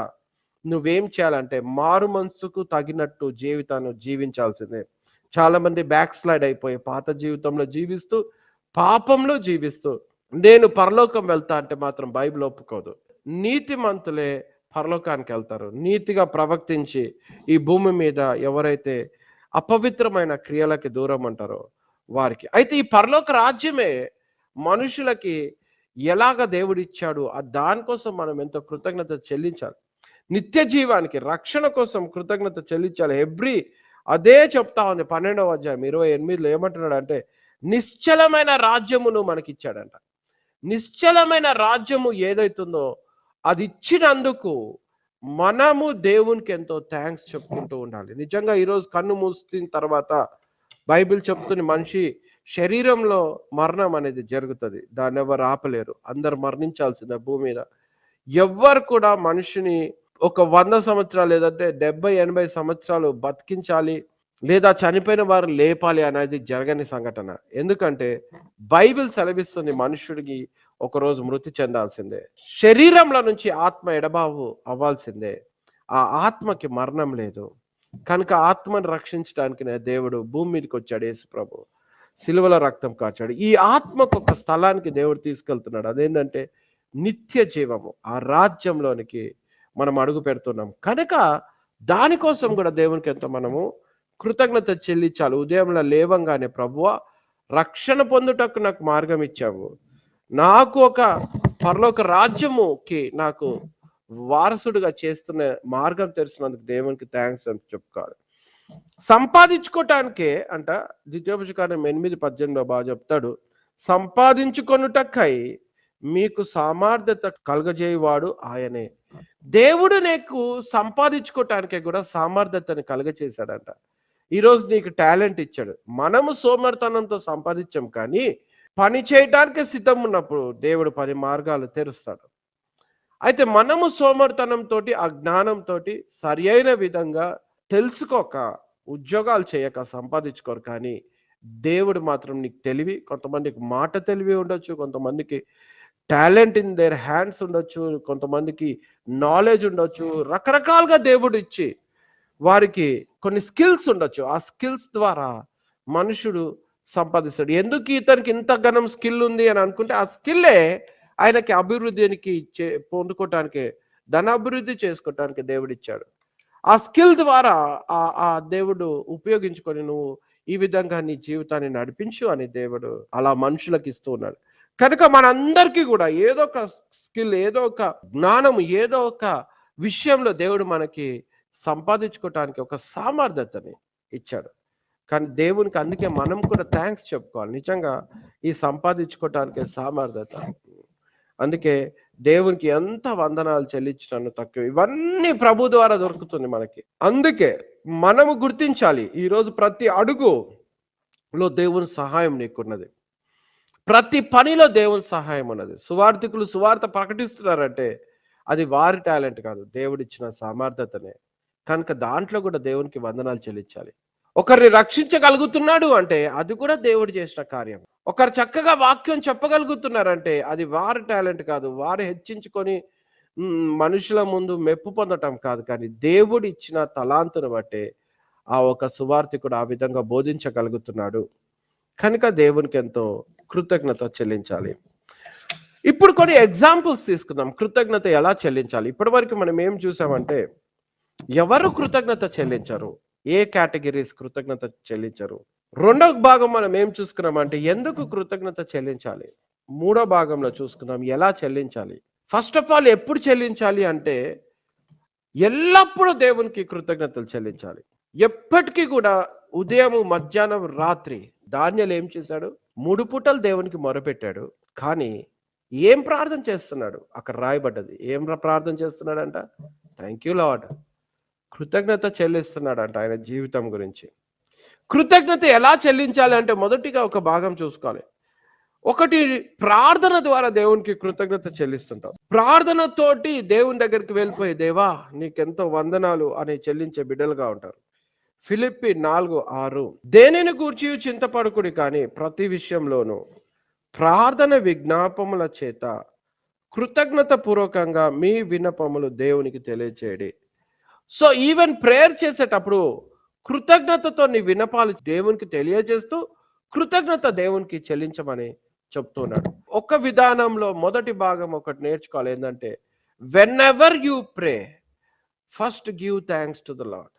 నువ్వేం చేయాలంటే మారు మనసుకు తగినట్టు జీవితాన్ని జీవించాల్సిందే. చాలా మంది బ్యాక్ స్లైడ్ అయిపోయి పాత జీవితంలో జీవిస్తూ పాపంలో జీవిస్తూ నేను పరలోకం వెళ్తా అంటే మాత్రం బైబిల్ ఒప్పుకోదు. నీతిమంతులే పరలోకానికి వెళ్తారు. నీతిగా ప్రవర్తించి ఈ భూమి మీద ఎవరైతే అపవిత్రమైన క్రియలకి దూరం అంటారో వారికి. అయితే ఈ పరలోక రాజ్యమే మనుషులకి ఎలాగ దేవుడిచ్చాడు దానికోసం మనం ఎంతో కృతజ్ఞత చెల్లించాలి. నిత్య జీవానికి రక్షణ కోసం కృతజ్ఞత చెల్లించాలి. హెబ్రీ అదే చెప్తా ఉంది 12వ అధ్యాయం 28లో ఏమంటున్నాడు అంటే నిశ్చలమైన రాజ్యమును మనకిచ్చాడంట. నిశ్చలమైన రాజ్యము ఏదైతుందో అది ఇచ్చినందుకు మనము దేవునికి ఎంతో థ్యాంక్స్ చెప్పుకుంటూ ఉండాలి. నిజంగా ఈరోజు కన్ను మూసిన తర్వాత బైబిల్ చెప్తున్న మనిషి శరీరంలో మరణం అనేది జరుగుతుంది. దాన్ని ఎవరు ఆపలేరు. అందరు మరణించాల్సిందే భూమి మీద. ఎవ్వరు కూడా మనిషిని ఒక 100 సంవత్సరాలు లేదంటే 70-80 సంవత్సరాలు బతికించాలి లేదా చనిపోయిన వారు లేపాలి అనేది జరగని సంఘటన. ఎందుకంటే బైబిల్ సెలవిస్తుంది మనుషుడికి ఒకరోజు మృతి చెందాల్సిందే. శరీరంలో నుంచి ఆత్మ ఎడబావు అవ్వాల్సిందే. ఆ ఆత్మకి మరణం లేదు. కనుక ఆత్మను రక్షించడానికి దేవుడు భూమి మీదకి వచ్చాడు. యేసు ప్రభు సిలువలో రక్తం కార్చాడు. ఈ ఆత్మకు ఒక స్థలానికి దేవుడు తీసుకెళ్తున్నాడు. అదేంటంటే నిత్య జీవము. ఆ రాజ్యంలోనికి మనం అడుగు పెడుతున్నాం. కనుక దానికోసం కూడా దేవునికి ఎంతో మనము కృతజ్ఞత చెల్లించాలి. ఉదయంలో లేవంగానే ప్రభువా రక్షణ పొందుటకు నాకు మార్గం ఇచ్చావు, నాకు ఒక పరలోక రాజ్యముకి నాకు వారసుడిగా చేస్తున్న మార్గం తెలిసినందుకు దేవునికి థ్యాంక్స్ అని చెప్పుకోవాలి. సంపాదించుకోవటానికే అంట ద్వితీయోపదేశకాండం 8:18 బాగా చెప్తాడు. సంపాదించుకొనుటకై మీకు సామర్థ్యత కలగజేయవాడు ఆయనే. దేవుడు నీకు సంపాదించుకోవటానికే కూడా సామర్థ్యతని కలగజేశాడంట. ఈరోజు నీకు టాలెంట్ ఇచ్చాడు. మనము సోమర్తనంతో సంపాదించాం, కానీ పని చేయటానికి సిద్ధం ఉన్నప్పుడు దేవుడు 10 మార్గాలు తెరుస్తాడు. అయితే మనము సోమర్తనంతో అజ్ఞానంతో సరి అయిన విధంగా తెలుసుకోక ఉద్యోగాలు చేయక సంపాదించుకోరు. కానీ దేవుడు మాత్రం నీకు తెలివి, కొంతమందికి మాట తెలివి ఉండొచ్చు, కొంతమందికి టాలెంట్ ఇన్ దేర్ హ్యాండ్స్ ఉండొచ్చు, కొంతమందికి నాలెడ్జ్ ఉండొచ్చు, రకరకాలుగా దేవుడు ఇచ్చి వారికి కొన్ని స్కిల్స్ ఉండొచ్చు. ఆ స్కిల్స్ ద్వారా మనుషుడు సంపాదిస్తాడు. ఎందుకు ఇతనికి ఇంత ఘనం స్కిల్ ఉంది అని అనుకుంటే ఆ స్కిల్లే ఆయనకి అభివృద్ధికి పొందుకోవటానికి ధనాభివృద్ధి చేసుకోవటానికి దేవుడు ఇచ్చాడు. ఆ స్కిల్ ద్వారా ఆ దేవుడు ఉపయోగించుకొని నువ్వు ఈ విధంగా నీ జీవితాన్ని నడిపించు అని దేవుడు అలా మనుషులకు ఇస్తూ ఉన్నాడు. కనుక మనందరికీ కూడా ఏదో ఒక స్కిల్, ఏదో ఒక జ్ఞానం, ఏదో ఒక విషయంలో దేవుడు మనకి సంపాదించుకోవటానికి ఒక సామర్థ్యతని ఇచ్చాడు. కానీ దేవునికి అందుకే మనం కూడా థ్యాంక్స్ చెప్పుకోవాలి. నిజంగా ఈ సంపాదించుకోవటానికి సామర్థ్యత, అందుకే దేవునికి ఎంత వందనాలు చెల్లించడం తక్కువ. ఇవన్నీ ప్రభు ద్వారా దొరుకుతుంది మనకి. అందుకే మనము గుర్తించాలి, ఈరోజు ప్రతి అడుగులో దేవుని సహాయం నీకున్నది. ప్రతి పనిలో దేవుని సహాయం ఉన్నది. సువార్థికులు సువార్త ప్రకటిస్తున్నారంటే అది వారి టాలెంట్ కాదు, దేవుడిచ్చిన సామర్థ్యతనే. కనుక దాంట్లో కూడా దేవునికి వందనాలు చెల్లించాలి. ఒకరిని రక్షించగలుగుతున్నాడు అంటే అది కూడా దేవుడు చేసిన కార్యం. ఒకరు చక్కగా వాక్యం చెప్పగలుగుతున్నారంటే అది వారి టాలెంట్ కాదు, వారు హెచ్చించుకొని మనుషుల ముందు మెప్పు పొందటం కాదు, కానీ దేవుడు ఇచ్చిన తలాంతును బట్టే ఆ ఒక సువార్థికుడు ఆ విధంగా బోధించగలుగుతున్నాడు. కనుక దేవునికి ఎంతో కృతజ్ఞత చెల్లించాలి. ఇప్పుడు కొన్ని ఎగ్జాంపుల్స్ తీసుకుందాం. కృతజ్ఞత ఎలా చెల్లించాలి? ఇప్పటివరకు మనం ఏం చూసామంటే, ఎవరు కృతజ్ఞత చెల్లించరు? ఏ కేటగిరీస్ కృతజ్ఞత చెల్లించరు? రెండవ భాగం మనం ఏం చూసుకున్నామంటే, ఎందుకు కృతజ్ఞత చెల్లించాలి? మూడో భాగంలో చూసుకున్నాం ఎలా చెల్లించాలి. ఫస్ట్ ఆఫ్ ఆల్ ఎప్పుడు చెల్లించాలి అంటే, ఎల్లప్పుడూ దేవునికి కృతజ్ఞతలు చెల్లించాలి. ఎప్పటికీ కూడా ఉదయం, మధ్యాహ్నం, రాత్రి దానియేలు ఏం చేశాడు? 3 పూటలు దేవునికి మొరపెట్టాడు. కానీ ఏం ప్రార్థన చేస్తున్నాడు? అక్కడ రాయబడ్డది. ఏం ప్రార్థన చేస్తున్నాడంట? Thank you lord. కృతజ్ఞత చెల్లిస్తున్నాడంట ఆయన జీవితం గురించి. కృతజ్ఞత ఎలా చెల్లించాలి అంటే మొదటిగా ఒక భాగం చూసుకోవాలి. ఒకటి, ప్రార్థన ద్వారా దేవునికి కృతజ్ఞత చెల్లిస్తుంటాం. ప్రార్థనతోటి దేవుని దగ్గరికి వెళ్ళిపోయి, దేవా నీకెంతో వందనాలు అని చెల్లించే బిడ్డలుగా ఉంటారు. ఫిలిప్పి 4:6, దేనిని గూర్చి చింతపడకుడి కానీ ప్రతి విషయంలోనూ ప్రార్థన విజ్ఞాపముల చేత కృతజ్ఞత పూర్వకంగా మీ విన్నపములు దేవునికి తెలియచేయడి. సో ఈవెన్ ప్రేయర్ చేసేటప్పుడు కృతజ్ఞతతో నీ విన్నపాలు దేవునికి తెలియజేస్తూ కృతజ్ఞత దేవునికి చెల్లించమని చెప్తున్నాడు. ఒక విధానంలో మొదటి భాగం ఒకటి నేర్చుకోవాలి. ఏంటంటే, when ever you pray first give thanks to the lord.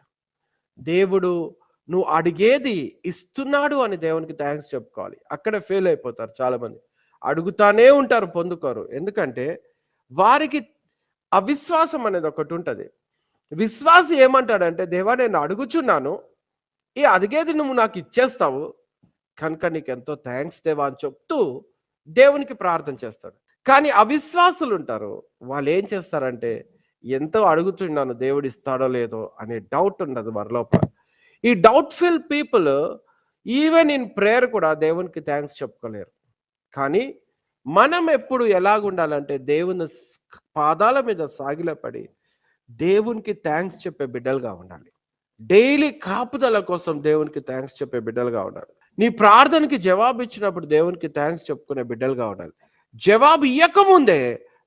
దేవుడు నువ్వు అడిగేది ఇస్తున్నాడు అని దేవునికి థ్యాంక్స్ చెప్పుకోవాలి. అక్కడ ఫెయిల్ అయిపోతారు చాలామంది. అడుగుతానే ఉంటారు, పొందుకోరు. ఎందుకంటే వారికి అవిశ్వాసం అనేది ఒకటి ఉంటుంది. విశ్వాసి ఏమంటాడంటే, దేవా నేను అడుగుచున్నాను, ఈ అడిగేది నువ్వు నాకు ఇచ్చేస్తావు కనుక నీకు ఎంతో థ్యాంక్స్ దేవా అని చెప్తూ దేవునికి ప్రార్థన చేస్తాడు. కానీ అవిశ్వాసులు ఉంటారు, వాళ్ళు ఏం చేస్తారంటే, ఎంతో అడుగుతున్నాను దేవుడు ఇస్తాడో లేదో అనే డౌట్ ఉండదు వారి లోపల. ఈ doubtful people even in prayer కూడా దేవునికి థ్యాంక్స్ చెప్పుకోలేరు. కానీ మనం ఎప్పుడు ఎలాగుండాలంటే, దేవుని పాదాల మీద సాగిలపడి దేవునికి థ్యాంక్స్ చెప్పే బిడ్డలుగా ఉండాలి. డైలీ కాపుదల కోసం దేవునికి థ్యాంక్స్ చెప్పే బిడ్డలుగా ఉండాలి. నీ ప్రార్థనకి జవాబు ఇచ్చినప్పుడు దేవునికి థ్యాంక్స్ చెప్పుకునే బిడ్డలుగా ఉండాలి. జవాబు ఇవ్వకముందే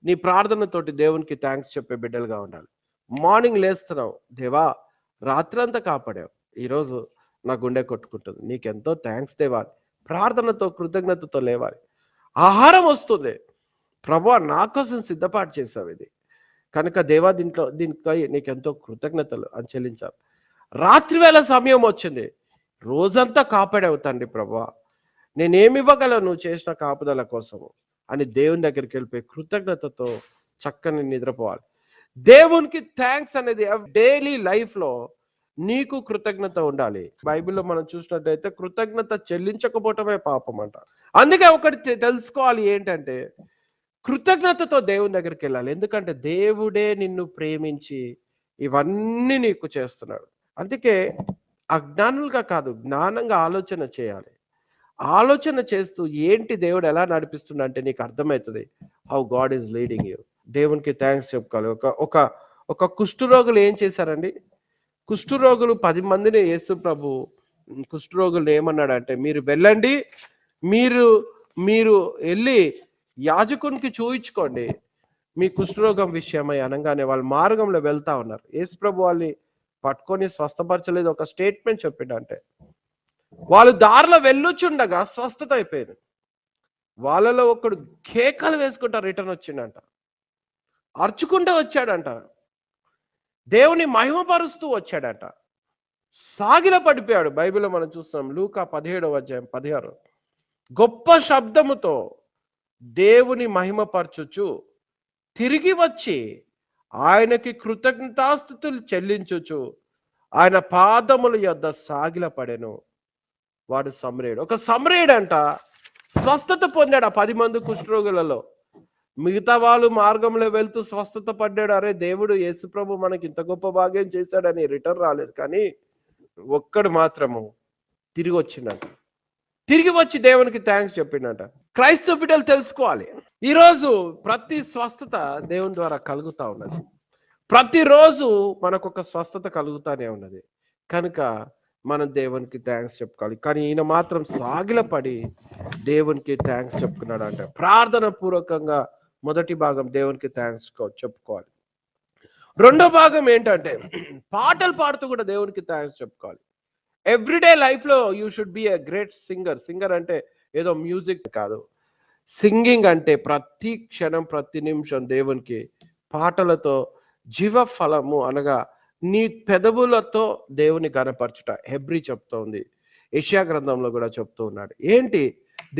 నీ ప్రార్థనతోటి దేవునికి థ్యాంక్స్ చెప్పే బిడ్డలుగా ఉండాలి. మార్నింగ్ లేస్తున్నావు, దేవా రాత్రంతా కాపాడావు, ఈరోజు నా గుండె కొట్టుకుంటుంది, నీకెంతో థ్యాంక్స్ దేవా. ప్రార్థనతో కృతజ్ఞతతో లేవాలి. ఆహారం వస్తుంది, ప్రభువా నా కోసం సిద్ధపాటు చేసావు ఇది కనుక దేవా దీనికై నీకెంతో కృతజ్ఞతలు అని చెల్లించాలి. రాత్రి వేళ సమయం వచ్చింది, రోజంతా కాపాడావు తండ్రి ప్రభువా, నేనేమి ఇవ్వగలను నువ్వు చేసిన కాపుదల కోసము అని దేవుని దగ్గరికి వెళ్ళిపోయి కృతజ్ఞతతో చక్కని నిద్రపోవాలి. దేవునికి థ్యాంక్స్ అనేది డైలీ లైఫ్లో నీకు కృతజ్ఞత ఉండాలి. బైబిల్లో మనం చూసినట్టయితే కృతజ్ఞత చెల్లించకపోవటమే పాపం అంట. అందుకే ఒకటి తెలుసుకోవాలి ఏంటంటే, కృతజ్ఞతతో దేవుని దగ్గరికి వెళ్ళాలి. ఎందుకంటే దేవుడే నిన్ను ప్రేమించి ఇవన్నీ నీకు చేస్తున్నాడు. అందుకే అజ్ఞానులుగా కాదు, జ్ఞానంగా ఆలోచన చేయాలి. ఆలోచన చేస్తూ ఏంటి దేవుడు ఎలా నడిపిస్తున్నా అంటే నీకు అర్థమవుతుంది how God is leading you. దేవునికి థ్యాంక్స్ చెప్పుకోవాలి. ఒక కుష్ఠరోగులు ఏం చేశారండి? కుష్ఠరోగులు 10 మందిని యేసు ప్రభు కుష్ఠరోగులు ఏమన్నాడంటే, మీరు వెళ్ళండి, మీరు వెళ్ళి యాజకునికి చూయించుకోండి మీ కుష్ఠరోగం విషయమై అనగానే వాళ్ళు మార్గంలో వెళ్తా ఉన్నారు. యేసు ప్రభు వాళ్ళని పట్టుకొని స్వస్థపరచలేదు, ఒక స్టేట్మెంట్ చెప్పిండంటే వాళ్ళు దారిలో వెళ్ళుచుండగా స్వస్థత అయిపోయింది. వాళ్ళలో ఒకడు కేకలు వేసుకుంటా రిటర్న్ వచ్చిండంట, అరుచుకుంటూ వచ్చాడంట, దేవుని మహిమపరుస్తూ వచ్చాడట, సాగిల పడిపోయాడు. బైబిల్లో మనం చూస్తున్నాం లూకా 17:16, గొప్ప శబ్దముతో దేవుని మహిమపరచుచు తిరిగి వచ్చి ఆయనకి కృతజ్ఞతాస్తుతులు చెల్లించుచు ఆయన పాదముల యొద్ద సాగిల పడెను. వాడు సమరేయుడు. ఒక సమరేయుడు అంట స్వస్థత పొందాడు ఆ 10 మంది కుష్ఠరోగులలో. మిగతా వాళ్ళు మార్గంలో వెళ్తూ స్వస్థత పడ్డాడు. అరే దేవుడు యేసు ప్రభు మనకి ఇంత గొప్ప భాగ్యం చేశాడని రిటర్న్ రాలేదు. కానీ ఒక్కడు మాత్రము తిరిగి వచ్చిందంట. తిరిగి వచ్చి దేవునికి థ్యాంక్స్ చెప్పిండట. క్రైస్తవ బిడ్డలు తెలుసుకోవాలి, ఈరోజు ప్రతి స్వస్థత దేవుని ద్వారా కలుగుతా ఉన్నది. ప్రతిరోజు మనకు ఒక స్వస్థత కలుగుతానే ఉన్నది. కనుక మనం దేవునికి థ్యాంక్స్ చెప్పుకోవాలి. కానీ ఈయన మాత్రం సాగిలపడి దేవునికి థ్యాంక్స్ చెప్పుకున్నాడు అంట. ప్రార్థన పూర్వకంగా మొదటి భాగం దేవునికి థ్యాంక్స్ చెప్పుకోవాలి. రెండో భాగం ఏంటంటే పాటలు పాడుతూ కూడా దేవునికి థ్యాంక్స్ చెప్పుకోవాలి. ఎవ్రీడే లైఫ్‌లో you should be a great singer. Singer అంటే ఏదో మ్యూజిక్ కాదు. సింగింగ్ అంటే ప్రతి క్షణం, ప్రతి నిమిషం దేవునికి పాటలతో జీవ ఫలము అనగా నీ పెదవులతో దేవుని గనపరచుట. హెబ్రీ చెప్తోంది. యెషయా గ్రంథంలో గూడా చెప్తూ ఉన్నాడు. ఏంటి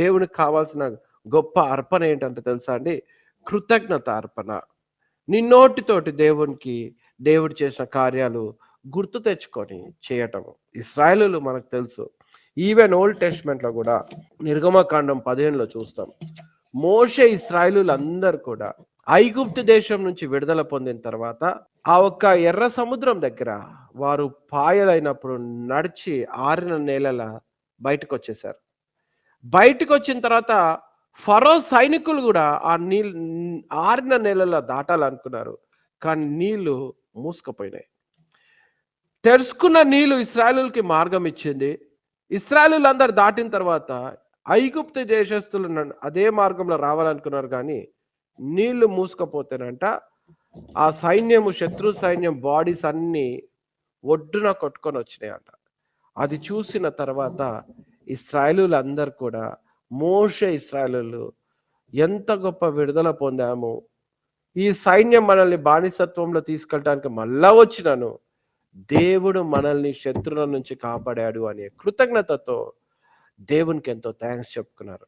దేవునికి కావాల్సిన గొప్ప అర్పణ ఏంటంటే తెలుసా అండి? కృతజ్ఞత అర్పణ. నీ నోటితోటి దేవునికి దేవుడు చేసిన కార్యాలు గుర్తు తెచ్చుకొని చేయటము. ఇశ్రాయేలీయులు మనకు తెలుసు. ఈవెన్ ఓల్డ్ టెస్ట్‌మెంట్‌లో గూడా నిర్గమకాండం 15లో చూస్తాం. మోషే ఇశ్రాయేలీయులందరూ కూడా ఐగుప్తు దేశం నుంచి విడుదల పొందిన తర్వాత ఆ ఒక్క ఎర్ర సముద్రం దగ్గర వారు పాయలైనప్పుడు నడిచి ఆరిన నేలల బయటకొచ్చేసారు. బయటకొచ్చిన తర్వాత ఫరో సైనికులు గూడా ఆ ఆరిన నేలల్లో దాటాలనుకున్నారు. కానీ నీళ్లు మూసుకుపోయినాయి. తెరుచుకున్న నీళ్లు ఇశ్రాయేలీయులకి మార్గం ఇచ్చింది. ఇశ్రాయేలీయులందరూ దాటిన తర్వాత ఐగుప్తు దేశస్థులు అదే మార్గంలో రావాలనుకున్నారు గానీ, నీళ్లు మూసుకుపోతేనంట ఆ సైన్యము శత్రు సైన్యం బాడీస్ అన్నీ ఒడ్డున కొట్టుకొని వచ్చినాయంట. అది చూసిన తర్వాత ఇశ్రాయేలీయులందరూ కూడా మోషే ఇశ్రాయేలీయులు ఎంత గొప్ప విడుదల పొందాము. ఈ సైన్యం మనల్ని బానిసత్వంలో తీసుకెళ్ళటానికి మళ్ళా వచ్చినాను. దేవుడు మనల్ని శత్రువుల నుంచి కాపాడాడు అనే కృతజ్ఞతతో దేవునికి ఎంతో థాంక్స్ చెప్పుకున్నారు.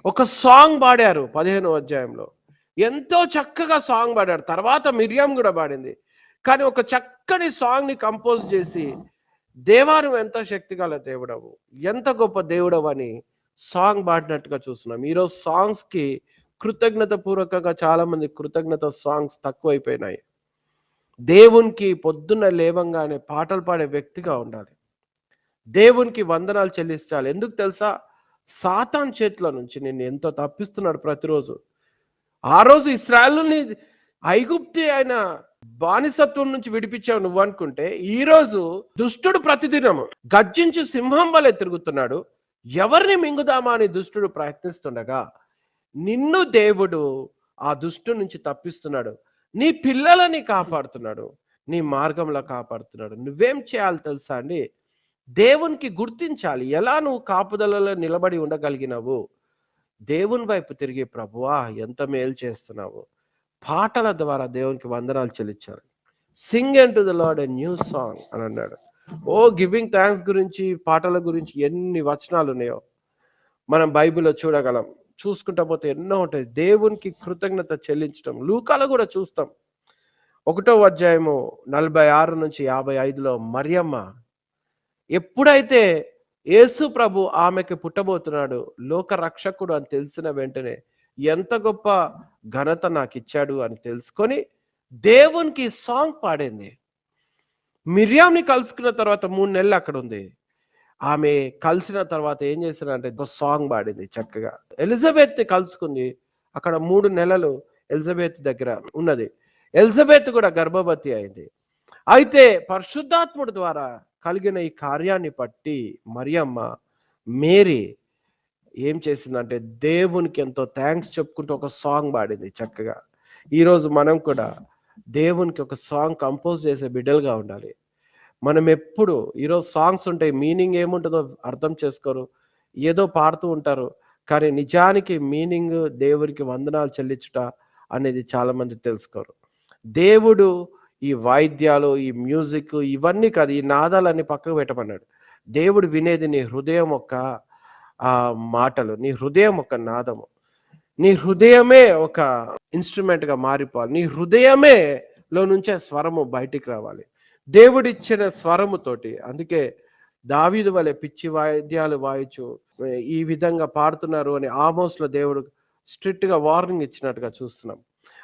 ఒక సాంగ్ పాడారు 15వ అధ్యాయంలో. ఎంతో చక్కగా సాంగ్ పాడారు. తర్వాత మిరియాం గూడా పాడింది. కానీ ఒక చక్కని సాంగ్‌ని కంపోజ్ చేసి, దేవా నువ్వు ఎంత శక్తిగల దేవుడవు, ఎంత గొప్ప దేవుడవని సాంగ్ పాడినట్టుగా చూస్తున్నాం. ఈరోజు సాంగ్స్‌కి కృతజ్ఞత పూర్వకంగా చాలామంది కృతజ్ఞత సాంగ్స్ తక్కువైపోయినాయి. దేవునికి పొద్దున్న లేవంగానే పాటలు పాడే వ్యక్తిగా ఉండాలి. దేవునికి వందనాలు చెల్లించాలి. ఎందుకు తెలుసా? సాతాను చేతిలో నుంచి నిన్ను ఎంతో తప్పిస్తున్నాడు ప్రతిరోజు. ఆ రోజు ఇశ్రాయేలుని ఐగుప్తు అయిన బానిసత్వం నుంచి విడిపించావు నువ్వనుకుంటే, ఈరోజు దుష్టుడు ప్రతిదినము గర్జించి సింహం వలె తిరుగుతున్నాడు. ఎవరిని మింగుదామా అని దుష్టుడు ప్రయత్నిస్తుండగా, నిన్ను దేవుడు ఆ దుష్టు నుంచి తప్పిస్తున్నాడు. నీ పిల్లలని కాపాడుతున్నాడు. నీ మార్గంలో కాపాడుతున్నాడు. నువ్వేం చేయాలి తెలుసా అండి? దేవునికి గుర్తించాలి. ఎలా నువ్వు కాపుదలలో నిలబడి ఉండగలిగినవు? దేవుని వైపు తిరిగి ప్రభువా ఎంత మేలు చేస్తున్నావు. పాటల ద్వారా దేవునికి వందనాలు చెల్లించాలి. సింగ్ అంటు the lord a new song అని అన్నాడు. గివింగ్ థాంక్స్ గురించి, పాటల గురించి ఎన్ని వచనాలు ఉన్నాయో మనం బైబిల్లో చూడగలం. చూసుకుంటా పోతే ఎన్నో ఉంటాయి. దేవునికి కృతజ్ఞత చెల్లించడం లూకాలో కూడా చూస్తాం. 1వ అధ్యాయము 46 నుంచి 55లో మరియమ్మ ఎప్పుడైతే యేసు ప్రభు ఆమెకి పుట్టబోతున్నాడు, లోక రక్షకుడు అని తెలిసిన వెంటనే ఎంత గొప్ప ఘనత నాకు ఇచ్చాడు అని తెలుసుకొని దేవునికి సాంగ్ పాడింది. మిరియామ్ని కలుసుకున్న తర్వాత 3 నెలలు అక్కడ ఉంది. ఆమె కలిసిన తర్వాత ఏం చేశారంటే ఒక సాంగ్ పాడింది చక్కగా. ఎలిజబెత్ని కలుసుకుంది. అక్కడ 3 నెలలు ఎలిజబెత్ దగ్గర ఉన్నది. ఎలిజబెత్ కూడా గర్భవతి అయింది. అయితే పరిశుద్ధాత్ముడి ద్వారా కలిగిన ఈ కార్యాన్ని బట్టి మరియమ్మ మేరీ ఏం చేసిందంటే దేవునికి ఎంతో థాంక్స్ చెప్పుకుంటూ ఒక సాంగ్ పాడింది చక్కగా. ఈరోజు మనం కూడా దేవునికి ఒక సాంగ్ కంపోజ్ చేసే బిడ్డలుగా ఉండాలి. మనం ఎప్పుడు ఈరోజు సాంగ్స్ ఉంటాయి, మీనింగ్ ఏముంటుందో అర్థం చేసుకోరు, ఏదో పాడుతూ ఉంటారు. కానీ నిజానికి మీనింగ్ దేవునికి వందనాలు చెల్లించుట అనేది చాలామంది తెలుసుకోరు. దేవుడు ఈ వాయిద్యాలు, ఈ మ్యూజిక్ ఇవన్నీ కాదు, ఈ నాదాలన్నీ పక్కకు పెట్టమన్నాడు. దేవుడు వినేది నీ హృదయం యొక్క మాటలు, నీ హృదయం ఒక నాదము. నీ హృదయమే ఒక ఇన్స్ట్రుమెంట్గా మారిపోవాలి. నీ హృదయమే లో నుంచే స్వరము బయటికి రావాలి, దేవుడిచ్చిన స్వరముతోటి. అందుకే దావీదు వలె పిచ్చి వాయిద్యాలు వాయించు ఈ విధంగా పాడుతున్నారు అని ఆమోస్లో దేవుడు స్ట్రిక్ట్గా వార్నింగ్ ఇచ్చినట్టుగా చూస్తున్నాం.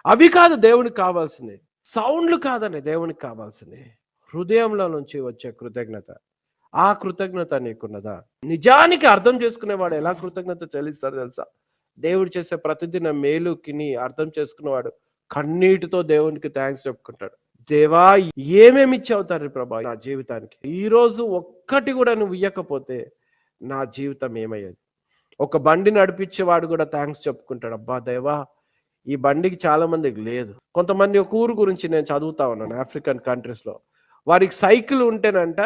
అవి కాదు దేవునికి కావాల్సింది, సౌండ్లు కాదని దేవునికి కావాల్సింది హృదయంలో నుంచి వచ్చే కృతజ్ఞత. ఆ కృతజ్ఞత నీకున్నదా? నిజానికి అర్థం చేసుకునేవాడు ఎలా కృతజ్ఞత చెల్లిస్తాడు తెలుసా? దేవుడు చేసే ప్రతిదిన మేలుకిని అర్థం చేసుకున్నవాడు కన్నీటితో దేవునికి థాంక్స్ చెప్పుకుంటాడు. దేవా ఏమేమి ఇచ్చావు తండ్రి ప్రభా నా జీవితానికి, ఈరోజు ఒక్కటి కూడా నువ్వు ఇయ్యకపోతే నా జీవితం ఏమయ్యేది? ఒక బండి నడిపించేవాడు కూడా థాంక్స్ చెప్పుకుంటాడు. అబ్బా దేవా ఈ బండికి చాలా మందికి లేదు. కొంతమంది ఒక ఊరు గురించి నేను చదువుతా ఉన్నాను ఆఫ్రికన్ కంట్రీస్లో. వారికి సైకిల్ ఉంటేనంట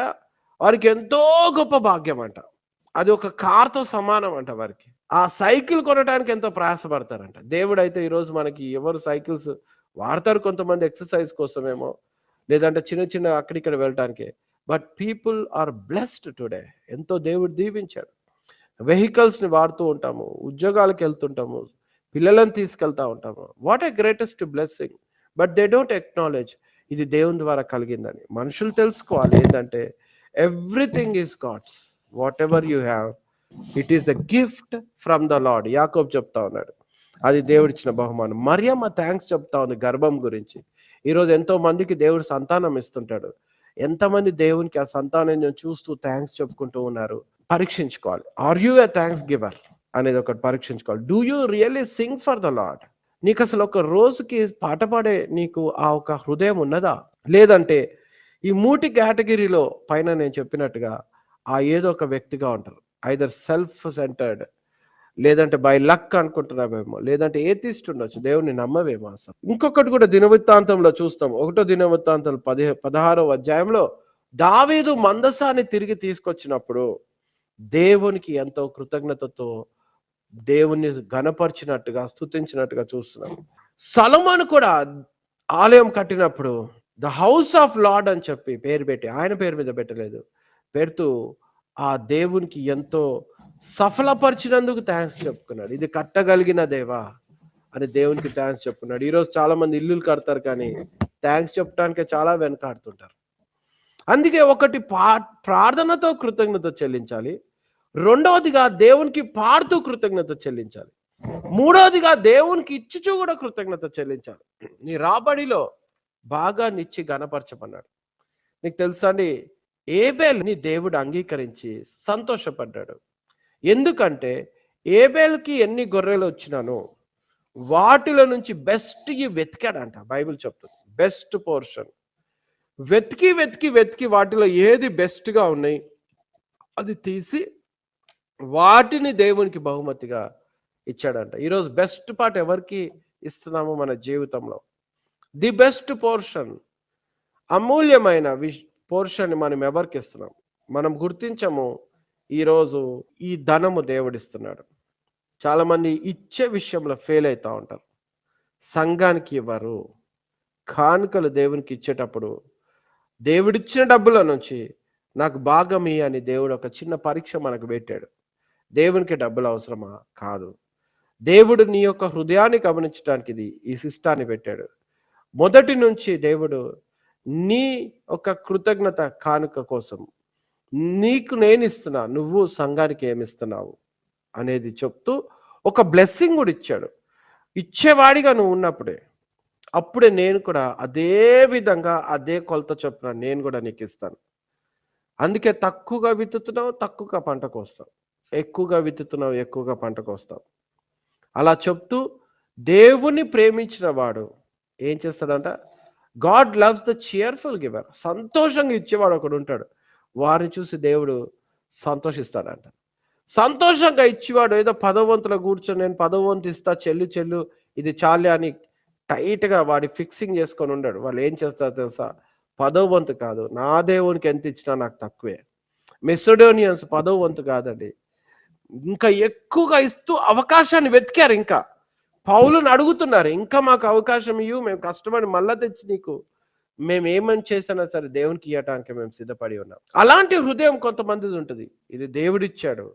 వారికి ఎంతో గొప్ప భాగ్యం అంట. అది ఒక కార్‌తో సమానం అంట వారికి. ఆ సైకిల్ కొనటానికి ఎంతో ప్రయాసపడతారంట. దేవుడైతే ఈరోజు మనకి ఎవరు సైకిల్స్ వాడతారు, కొంతమంది ఎక్సర్‌సైజ్ కోసమేమో, లేదంటే చిన్న చిన్న అక్కడిక్కడ వెళ్ళటానికే. But people are blessed today. ఎంతో దేవుడు దీవించాడు. వెహికల్స్‌ని వాడుతూ ఉంటాము. ఉద్యోగాలకెళ్తుంటాము. పిల్లలను తీసుకెళ్తా ఉంటాము. What a greatest blessing. But they don't acknowledge ఇది దేవుని ద్వారా కలిగిందని. మనుషులు తెలుసుకోవాలి ఏందంటే everything is God's. Whatever you have it is a gift from the Lord. Yakobu చెప్తా ఉన్నాడు. అది దేవుడిచ్చిన బహుమానం. మరియమ్మ థ్యాంక్స్ చెప్తా ఉంది గర్భం గురించి. ఈరోజు ఎంతో మందికి దేవుడు సంతానం ఇస్తుంటాడు. ఎంతమంది దేవునికి ఆ సంతానం చూస్తూ థ్యాంక్స్ చెప్పుకుంటూ ఉన్నారు. పరీక్షించుకోవాలి. Are you a thanks giver అనేది ఒకటి పరీక్షించుకోవాలి. Do you really sing for the Lord? నీకు అసలు ఒక రోజుకి పాట పాడే నీకు ఆ ఒక హృదయం ఉన్నదా? లేదంటే ఈ 3 కేటగిరీలో పైన నేను చెప్పినట్టుగా ఆ ఏదో ఒక వ్యక్తిగా ఉంటారు. ఐదర్ సెల్ఫ్ సెంటర్డ్, లేదంటే బై లక్ అనుకుంటున్నావేమో, లేదంటే ఏథిస్ట్ ఉండొచ్చు, దేవుని నమ్మవేమో అసలు. ఇంకొకటి కూడా దినవృత్తాంతంలో చూస్తాం. 1 దినవృత్తాంతం 16వ అధ్యాయంలో దావీదు మందసాన్ని తిరిగి తీసుకొచ్చినప్పుడు దేవునికి ఎంతో కృతజ్ఞతతో దేవుణ్ణి ఘనపరిచినట్టుగా, స్తుతించినట్టుగా చూస్తున్నాం. సొలొమోను కూడా ఆలయం కట్టినప్పుడు ద హౌస్ ఆఫ్ లార్డ్ అని చెప్పి పేరు పెట్టి, ఆయన పేరు మీద పెట్టలేదు, పెడుతూ ఆ దేవునికి ఎంతో సఫలపరిచినందుకు థ్యాంక్స్ చెప్పుకున్నాడు. ఇది కట్టగలిగిన దేవా అని దేవునికి థ్యాంక్స్ చెప్పుకున్నాడు. ఈరోజు చాలా మంది ఇల్లులు కడతారు కానీ థ్యాంక్స్ చెప్పడానికే చాలా వెనకాడుతుంటారు. అందుకే ఒకటి ప్రార్థనతో కృతజ్ఞత చెల్లించాలి. రెండవదిగా దేవునికి పాడుతూ కృతజ్ఞత చెల్లించాలి. మూడవదిగా దేవునికి ఇచ్చుచూ కూడా కృతజ్ఞత చెల్లించాలి. నీ రాబడిలో బాగా నిచ్చి గణపరచమన్నాడు. నీకు తెలుసా అండి, ఏబేల్ని దేవుడు అంగీకరించి సంతోషపడ్డాడు. ఎందుకంటే ఏబేల్కి ఎన్ని గొర్రెలు వచ్చినానో వాటిలో నుంచి బెస్ట్ వెతికాడంట. బైబిల్ చెప్తుంది బెస్ట్ పోర్షన్ వెతికి వెతికి వెతికి వాటిలో ఏది బెస్ట్గా ఉన్నాయి అది తీసి వాటిని దేవునికి బహుమతిగా ఇచ్చాడంట. ఈరోజు బెస్ట్ పార్ట్ ఎవరికి ఇస్తున్నాము మన జీవితంలో? ది బెస్ట్ పోర్షన్, అమూల్యమైన పోర్షన్ మనం ఎవరికి ఇస్తున్నాం? మనం గుర్తించము. ఈరోజు ఈ ధనము దేవుడిస్తున్నాడు. చాలామంది ఇచ్చే విషయంలో ఫెయిల్ అవుతూ ఉంటారు. సంఘానికి ఇవ్వరు. కానుకలు దేవునికి ఇచ్చేటప్పుడు దేవుడిచ్చిన డబ్బుల నుంచి నాకు భాగమి అని దేవుడు ఒక చిన్న పరీక్ష మనకు పెట్టాడు. దేవునికి డబ్బులు అవసరమా? కాదు. దేవుడు నీ యొక్క హృదయాన్ని గమనించడానికి ఈ సిస్టాన్ని పెట్టాడు. మొదటి నుంచి దేవుడు నీ ఒక కృతజ్ఞత కానుక కోసం నీకు నేను ఇస్తున్నా, నువ్వు సంఘానికి ఏమిస్తున్నావు అనేది చెప్తూ ఒక బ్లెస్సింగ్ కూడా ఇచ్చాడు. ఇచ్చేవాడిగా నువ్వు ఉన్నప్పుడే, అప్పుడే నేను కూడా అదే విధంగా అదే కొలత చొప్పున నేను కూడా నీకు ఇస్తాను. అందుకే తక్కువగా విత్తుతున్నావు, తక్కువగా పంటకు వస్తావు. ఎక్కువగా విత్తుతున్నావు, ఎక్కువగా పంటకు వస్తావు. అలా చెప్తూ దేవుని ప్రేమించిన వాడు ఏం చేస్తాడంట? God loves the cheerful giver. సంతోషంగా ఇచ్చేవాడు ఒకడు ఉంటాడు. వారిని చూసి దేవుడు సంతోషిస్తాడంట. సంతోషంగా ఇచ్చేవాడు ఏదో 10వ వంతులో కూర్చొని నేను 10వ వంతు ఇస్తా, చెల్లు ఇది చాలే అని టైట్గా వాడి ఫిక్సింగ్ చేసుకొని ఉన్నాడు. వాళ్ళు ఏం చేస్తారు తెలుసా? 10వ వంతు కాదు, నా దేవునికి ఎంత ఇచ్చినా నాకు తక్కువే. మెసిడోనియన్స్ 10వ వంతు కాదండి, ఇంకా ఎక్కువగా ఇస్తూ అవకాశాన్ని వెతికారు. ఇంకా పౌలుని అడుగుతున్నారు, ఇంకా మాకు అవకాశం ఇవ్వు, మేము కష్టపడి మళ్ళా తెచ్చి నీకు మేము ఏమని చేసినా సరే దేవునికి ఇవ్వటానికి మేము సిద్ధపడి ఉన్నాం. అలాంటి హృదయం కొంతమందిది ఉంటుంది. ఇది దేవుడిచ్చాడు,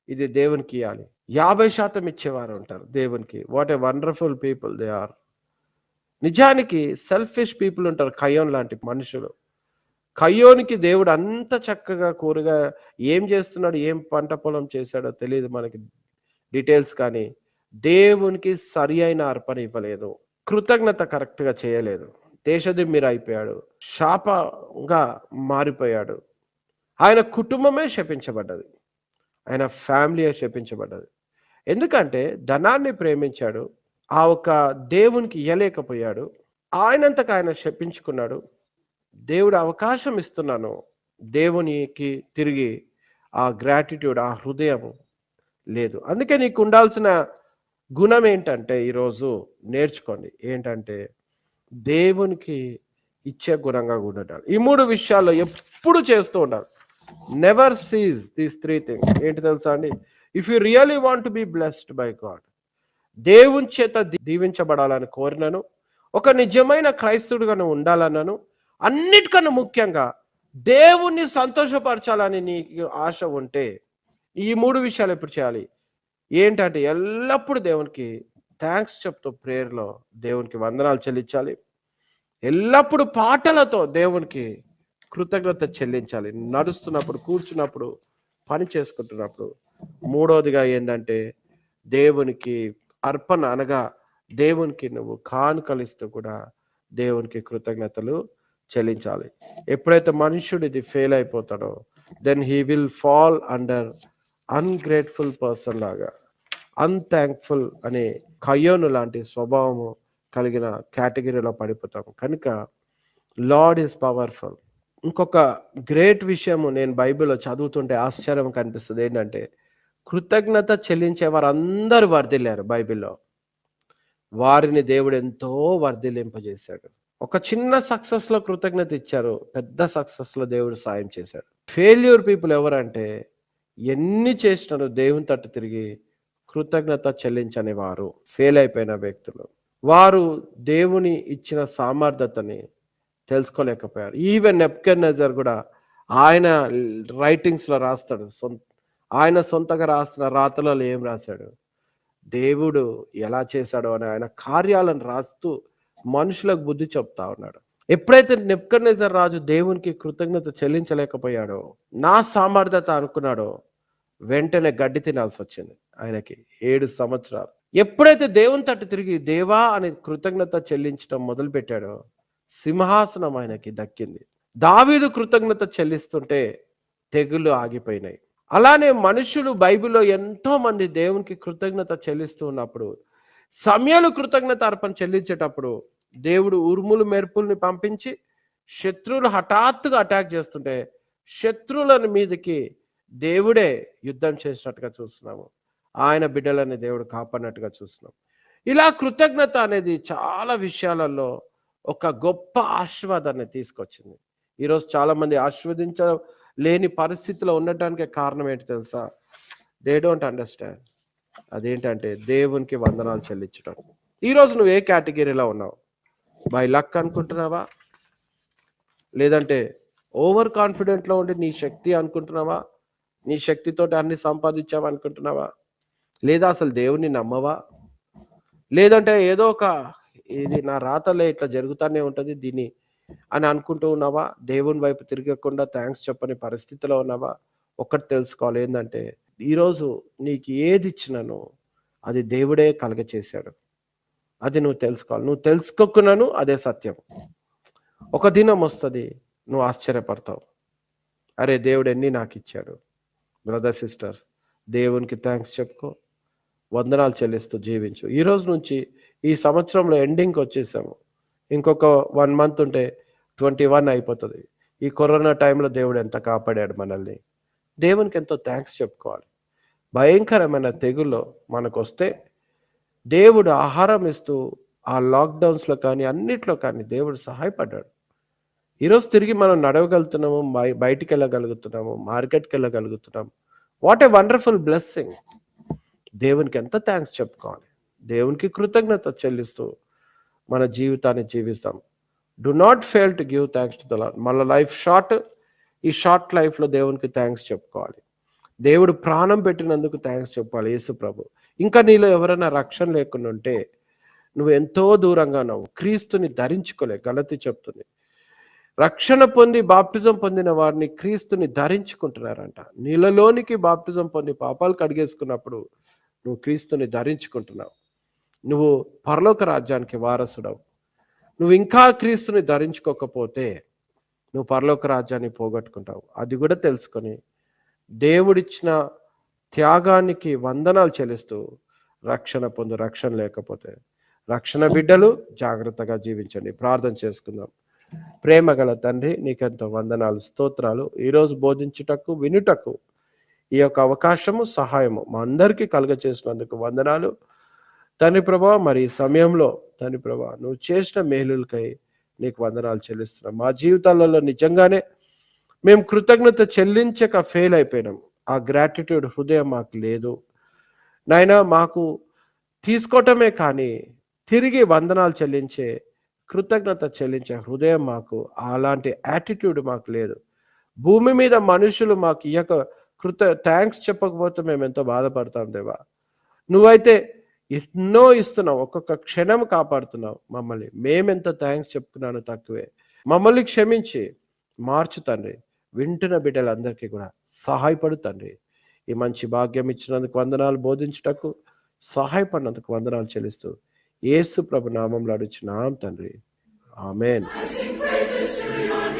ఇది దేవునికి ఇవ్వాలి. 50% ఇచ్చేవారు ఉంటారు దేవునికి. What a wonderful people they are. నిజానికి సెల్ఫిష్ పీపుల్ ఉంటారు, కయ్యోన్ లాంటి మనుషులు. కయ్యోనికి దేవుడు అంత చక్కగా కూరగా ఏం చేస్తున్నాడు, ఏం పంట పొలం చేశాడో తెలియదు మనకి డీటెయిల్స్, కానీ దేవునికి సరి అయిన అర్పణ ఇవ్వలేదు, కృతజ్ఞత కరెక్ట్గా చేయలేదు, దేశదిమ్మిర అయిపోయాడు, శాపంగా మారిపోయాడు. ఆయన కుటుంబమే శపించబడ్డది, ఆయన ఫ్యామిలీయే శపించబడ్డది. ఎందుకంటే ధనాన్ని ప్రేమించాడు, ఆ ఒక దేవునికి ఇయ్యలేకపోయాడు, ఆయనంతకు ఆయన శపించుకున్నాడు. దేవుడు అవకాశం ఇస్తున్నాను, దేవునికి తిరిగి ఆ గ్రాటిట్యూడ్, ఆ హృదయం లేదు. అందుకే నీకు ఉండాల్సిన గుణం ఏంటంటే ఈరోజు నేర్చుకోండి. ఏంటంటే దేవునికి ఇచ్చే గుణంగా ఉండాలి. ఈ 3 విషయాల్లో ఎప్పుడు చేస్తూ ఉండాలి. Never seize these 3 things. ఏంటి తెలుసా అండి? If you really want to be blessed by God, దేవుని చేత దీవించబడాలని కోరినను, ఒక నిజమైన క్రైస్తవుడిగా నువ్వు ఉండాలన్నాను, అన్నిటికన్నా ముఖ్యంగా దేవుణ్ణి సంతోషపరచాలని నీకు ఆశ ఉంటే ఈ 3 విషయాలు ఎప్పుడు చేయాలి? ఏంటంటే ఎల్లప్పుడూ దేవునికి థ్యాంక్స్ చెప్తూ ప్రేయర్లో దేవునికి వందనాలు చెల్లించాలి. ఎల్లప్పుడూ పాటలతో దేవునికి కృతజ్ఞత చెల్లించాలి. నడుస్తున్నప్పుడు, కూర్చున్నప్పుడు, పని చేసుకుంటున్నప్పుడు. మూడోదిగా ఏందంటే దేవునికి అర్పణ అనగా దేవునికి నువ్వు కానుకలిస్తూ కూడా దేవునికి కృతజ్ఞతలు చెల్లించాలి. ఎప్పుడైతే మనుష్యుడు ఇది ఫెయిల్ అయిపోతాడో then he will fall under ungrateful person లాగా, అన్థ్యాంక్ఫుల్ అనే కయ్యోను లాంటి స్వభావము కలిగిన కేటగిరీలో పడిపోతాము. కనుక లార్డ్ ఈజ్ పవర్ఫుల్. ఇంకొక గ్రేట్ విషయము నేను బైబిల్లో చదువుతుంటే ఆశ్చర్యం కనిపిస్తుంది. ఏంటంటే కృతజ్ఞత చెల్లించే వారందరూ వర్ధిల్లారు బైబిల్లో. వారిని దేవుడు ఎంతో వర్ధిల్లింపజేశాడు. ఒక చిన్న సక్సెస్లో కృతజ్ఞత ఇచ్చారు, పెద్ద సక్సెస్లో దేవుడు సాయం చేశాడు. ఫెయిల్యూర్ పీపుల్ ఎవరంటే ఎన్ని చేసినారో దేవుని తట్టు తిరిగి కృతజ్ఞత చెల్లించని వారు, ఫెయిల్ అయిపోయిన వ్యక్తులు. వారు దేవుని ఇచ్చిన సామర్థ్యతని తెలుసుకోలేకపోయారు. ఈవెన్ నెబుకద్నెజర్ కూడా ఆయన రైటింగ్స్లో రాస్తాడు, ఆయన సొంతగా రాస్తున్న రాతలలో ఏం రాశాడు, దేవుడు ఎలా చేశాడో అని ఆయన కార్యాలను రాస్తూ మనుషులకు బుద్ధి చెప్తా ఉన్నాడు. ఎప్పుడైతే నెబుకద్నెజర్ రాజు దేవునికి కృతజ్ఞత చెల్లించలేకపోయాడో, నా సామర్థ్యత అనుకున్నాడో, వెంటనే గడ్డి తినాల్సి వచ్చింది ఆయనకి 7 సంవత్సరాలు. ఎప్పుడైతే దేవుని తట్టు తిరిగి దేవా అని కృతజ్ఞత చెల్లించడం మొదలుపెట్టాడో సింహాసనం ఆయనకి దక్కింది. దావీదు కృతజ్ఞత చెల్లిస్తుంటే తెగులు ఆగిపోయినాయి. అలానే మనుషులు బైబిల్లో ఎంతో మంది దేవునికి కృతజ్ఞత చెల్లిస్తూ ఉన్నప్పుడు, సమయలు కృతజ్ఞత అర్పణ చెల్లించేటప్పుడు దేవుడు ఉరుములు మెరుపుల్ని పంపించి శత్రువులు హఠాత్తుగా అటాక్ చేస్తుంటే శత్రువుల మీదకి దేవుడే యుద్ధం చేసినట్టుగా చూస్తున్నాము. ఆయన బిడ్డలని దేవుడు కాపాడినట్టుగా చూస్తున్నాం. ఇలా కృతజ్ఞత అనేది చాలా విషయాలలో ఒక గొప్ప ఆశీర్వాదాన్ని తీసుకొచ్చింది. ఈరోజు చాలామంది ఆశీర్వదించలేని పరిస్థితిలో ఉండటానికి కారణం ఏంటి తెలుసా? They don't understand. అదేంటంటే దేవునికి వందనాలు చెల్లించడం. ఈరోజు నువ్వు ఏ కేటగిరీలో ఉన్నావు? బై లక్ అనుకుంటున్నావా? లేదంటే ఓవర్ కాన్ఫిడెంట్లో ఉండి నీ శక్తి అనుకుంటున్నావా? నీ శక్తితోటి అన్ని సంపాదించావా అనుకుంటున్నావా? లేదా అసలు దేవుని నమ్మవా? లేదంటే ఏదో ఒక ఇది నా రాతలే ఇట్లా జరుగుతూనే ఉంటుంది దీన్ని అని అనుకుంటూ ఉన్నావా? దేవుని వైపు తిరగకుండా థ్యాంక్స్ చెప్పని పరిస్థితిలో ఉన్నావా? ఒక్కటి తెలుసుకోవాలి, ఏంటంటే ఈరోజు నీకు ఏది ఇచ్చినానో అది దేవుడే కలగచేశాడు. అది నువ్వు తెలుసుకోవాలి. నువ్వు తెలుసుకోకున్నాను అదే సత్యం. ఒక దినం వస్తుంది, నువ్వు ఆశ్చర్యపడతావు, అరే దేవుడు ఎన్ని నాకు ఇచ్చాడు. బ్రదర్ సిస్టర్స్, దేవునికి థ్యాంక్స్ చెప్పుకో, వందనాలు చెల్లిస్తూ జీవించు. ఈరోజు నుంచి ఈ సంవత్సరంలో ఎండింగ్కి వచ్చేసాము. ఇంకొక 1 మంత్ ఉంటే 21 అయిపోతుంది. ఈ కరోనా టైంలో దేవుడు ఎంత కాపాడాడు మనల్ని. దేవునికి ఎంతో థ్యాంక్స్ చెప్పుకోవాలి. భయంకరమైన తెగుల్లో మనకు వస్తే దేవుడు ఆహారం ఇస్తూ ఆ లాక్డౌన్స్లో కానీ అన్నిట్లో కానీ దేవుడు సహాయపడ్డాడు. ఈరోజు తిరిగి మనం నడవగలుగుతున్నాము, బయటికి వెళ్ళగలుగుతున్నాము, మార్కెట్కి వెళ్ళగలుగుతున్నాము. What a wonderful blessing. దేవునికి ఎంత థ్యాంక్స్ చెప్పుకోవాలి. దేవునికి కృతజ్ఞత చెల్లిస్తూ మన జీవితాన్ని జీవిస్తాం. Do not fail to give thanks to the Lord. మన లైఫ్ షార్ట్. ఈ షార్ట్ లైఫ్లో దేవునికి థ్యాంక్స్ చెప్పుకోవాలి. దేవుడు ప్రాణం పెట్టినందుకు థ్యాంక్స్ చెప్పాలి. యేసు ప్రభు, ఇంకా నీలో ఎవరైనా రక్షణ లేకుండా ఉంటే నువ్వు ఎంతో దూరంగా ఉన్నావు, క్రీస్తుని ధరించుకోలే. గలతీ చెప్తుంది, రక్షణ పొంది బాప్టిజం పొందిన వారిని క్రీస్తుని ధరించుకుంటున్నారంట. నీళ్ళలోనికి బాప్టిజం పొంది పాపాలు కడిగేసుకున్నప్పుడు నువ్వు క్రీస్తుని ధరించుకుంటున్నావు. నువ్వు పరలోక రాజ్యానికి వారసుడవు. నువ్వు ఇంకా క్రీస్తుని ధరించుకోకపోతే నువ్వు పరలోక రాజ్యాన్ని పోగొట్టుకుంటావు. అది కూడా తెలుసుకొని దేవుడిచ్చిన త్యాగానికి వందనాలు చెల్లిస్తూ రక్షణ పొందు. రక్షణ లేకపోతే రక్షణ బిడ్డలు జాగ్రత్తగా జీవించండి. ప్రార్థన చేసుకుందాం. ప్రేమ గల తండ్రి, నీకెంతో వందనాలు, స్తోత్రాలు. ఈరోజు బోధించుటకు, వినుటకు ఈ యొక్క అవకాశము, సహాయము మా అందరికీ కలుగచేసినందుకు వందనాలు తండ్రి ప్రభా. మరి ఈ సమయంలో తండ్రి ప్రభా నువ్వు చేసిన మేలులకై నీకు వందనాలు చెల్లిస్తున్నాం. మా జీవితాలలో నిజంగానే మేము కృతజ్ఞత చెల్లించక ఫెయిల్ అయిపోయినాం. ఆ గ్రాటిట్యూడ్ హృదయం మాకు లేదు. నాయనా మాకు తీసుకోవటమే కానీ తిరిగి వందనాలు చెల్లించే, కృతజ్ఞత చెల్లించే హృదయం మాకు, అలాంటి యాటిట్యూడ్ మాకు లేదు. భూమి మీద మనుషులు మాకు ఇయ్యక థ్యాంక్స్ చెప్పకపోతే మేము ఎంతో బాధపడతాం దేవా. నువ్వైతే ఎన్నో ఇస్తున్నావు, ఒక్కొక్క క్షణం కాపాడుతున్నావు మమ్మల్ని. మేమెంత థ్యాంక్స్ చెప్పుకున్నాను తక్కువే. మమ్మల్ని క్షమించి మార్చు తండ్రి. వింటున్న బిడ్డలందరికీ కూడా సహాయపడు తండ్రి. ఈ మంచి భాగ్యం ఇచ్చినందుకు వందనాలు, బోధించుటకు సహాయపడినందుకు వందనాలు చెల్లిస్తూ యేసు ప్రభు నామంలో అడుగుచున్నాం తండ్రి. ఆమేన్. I sing praises to your name.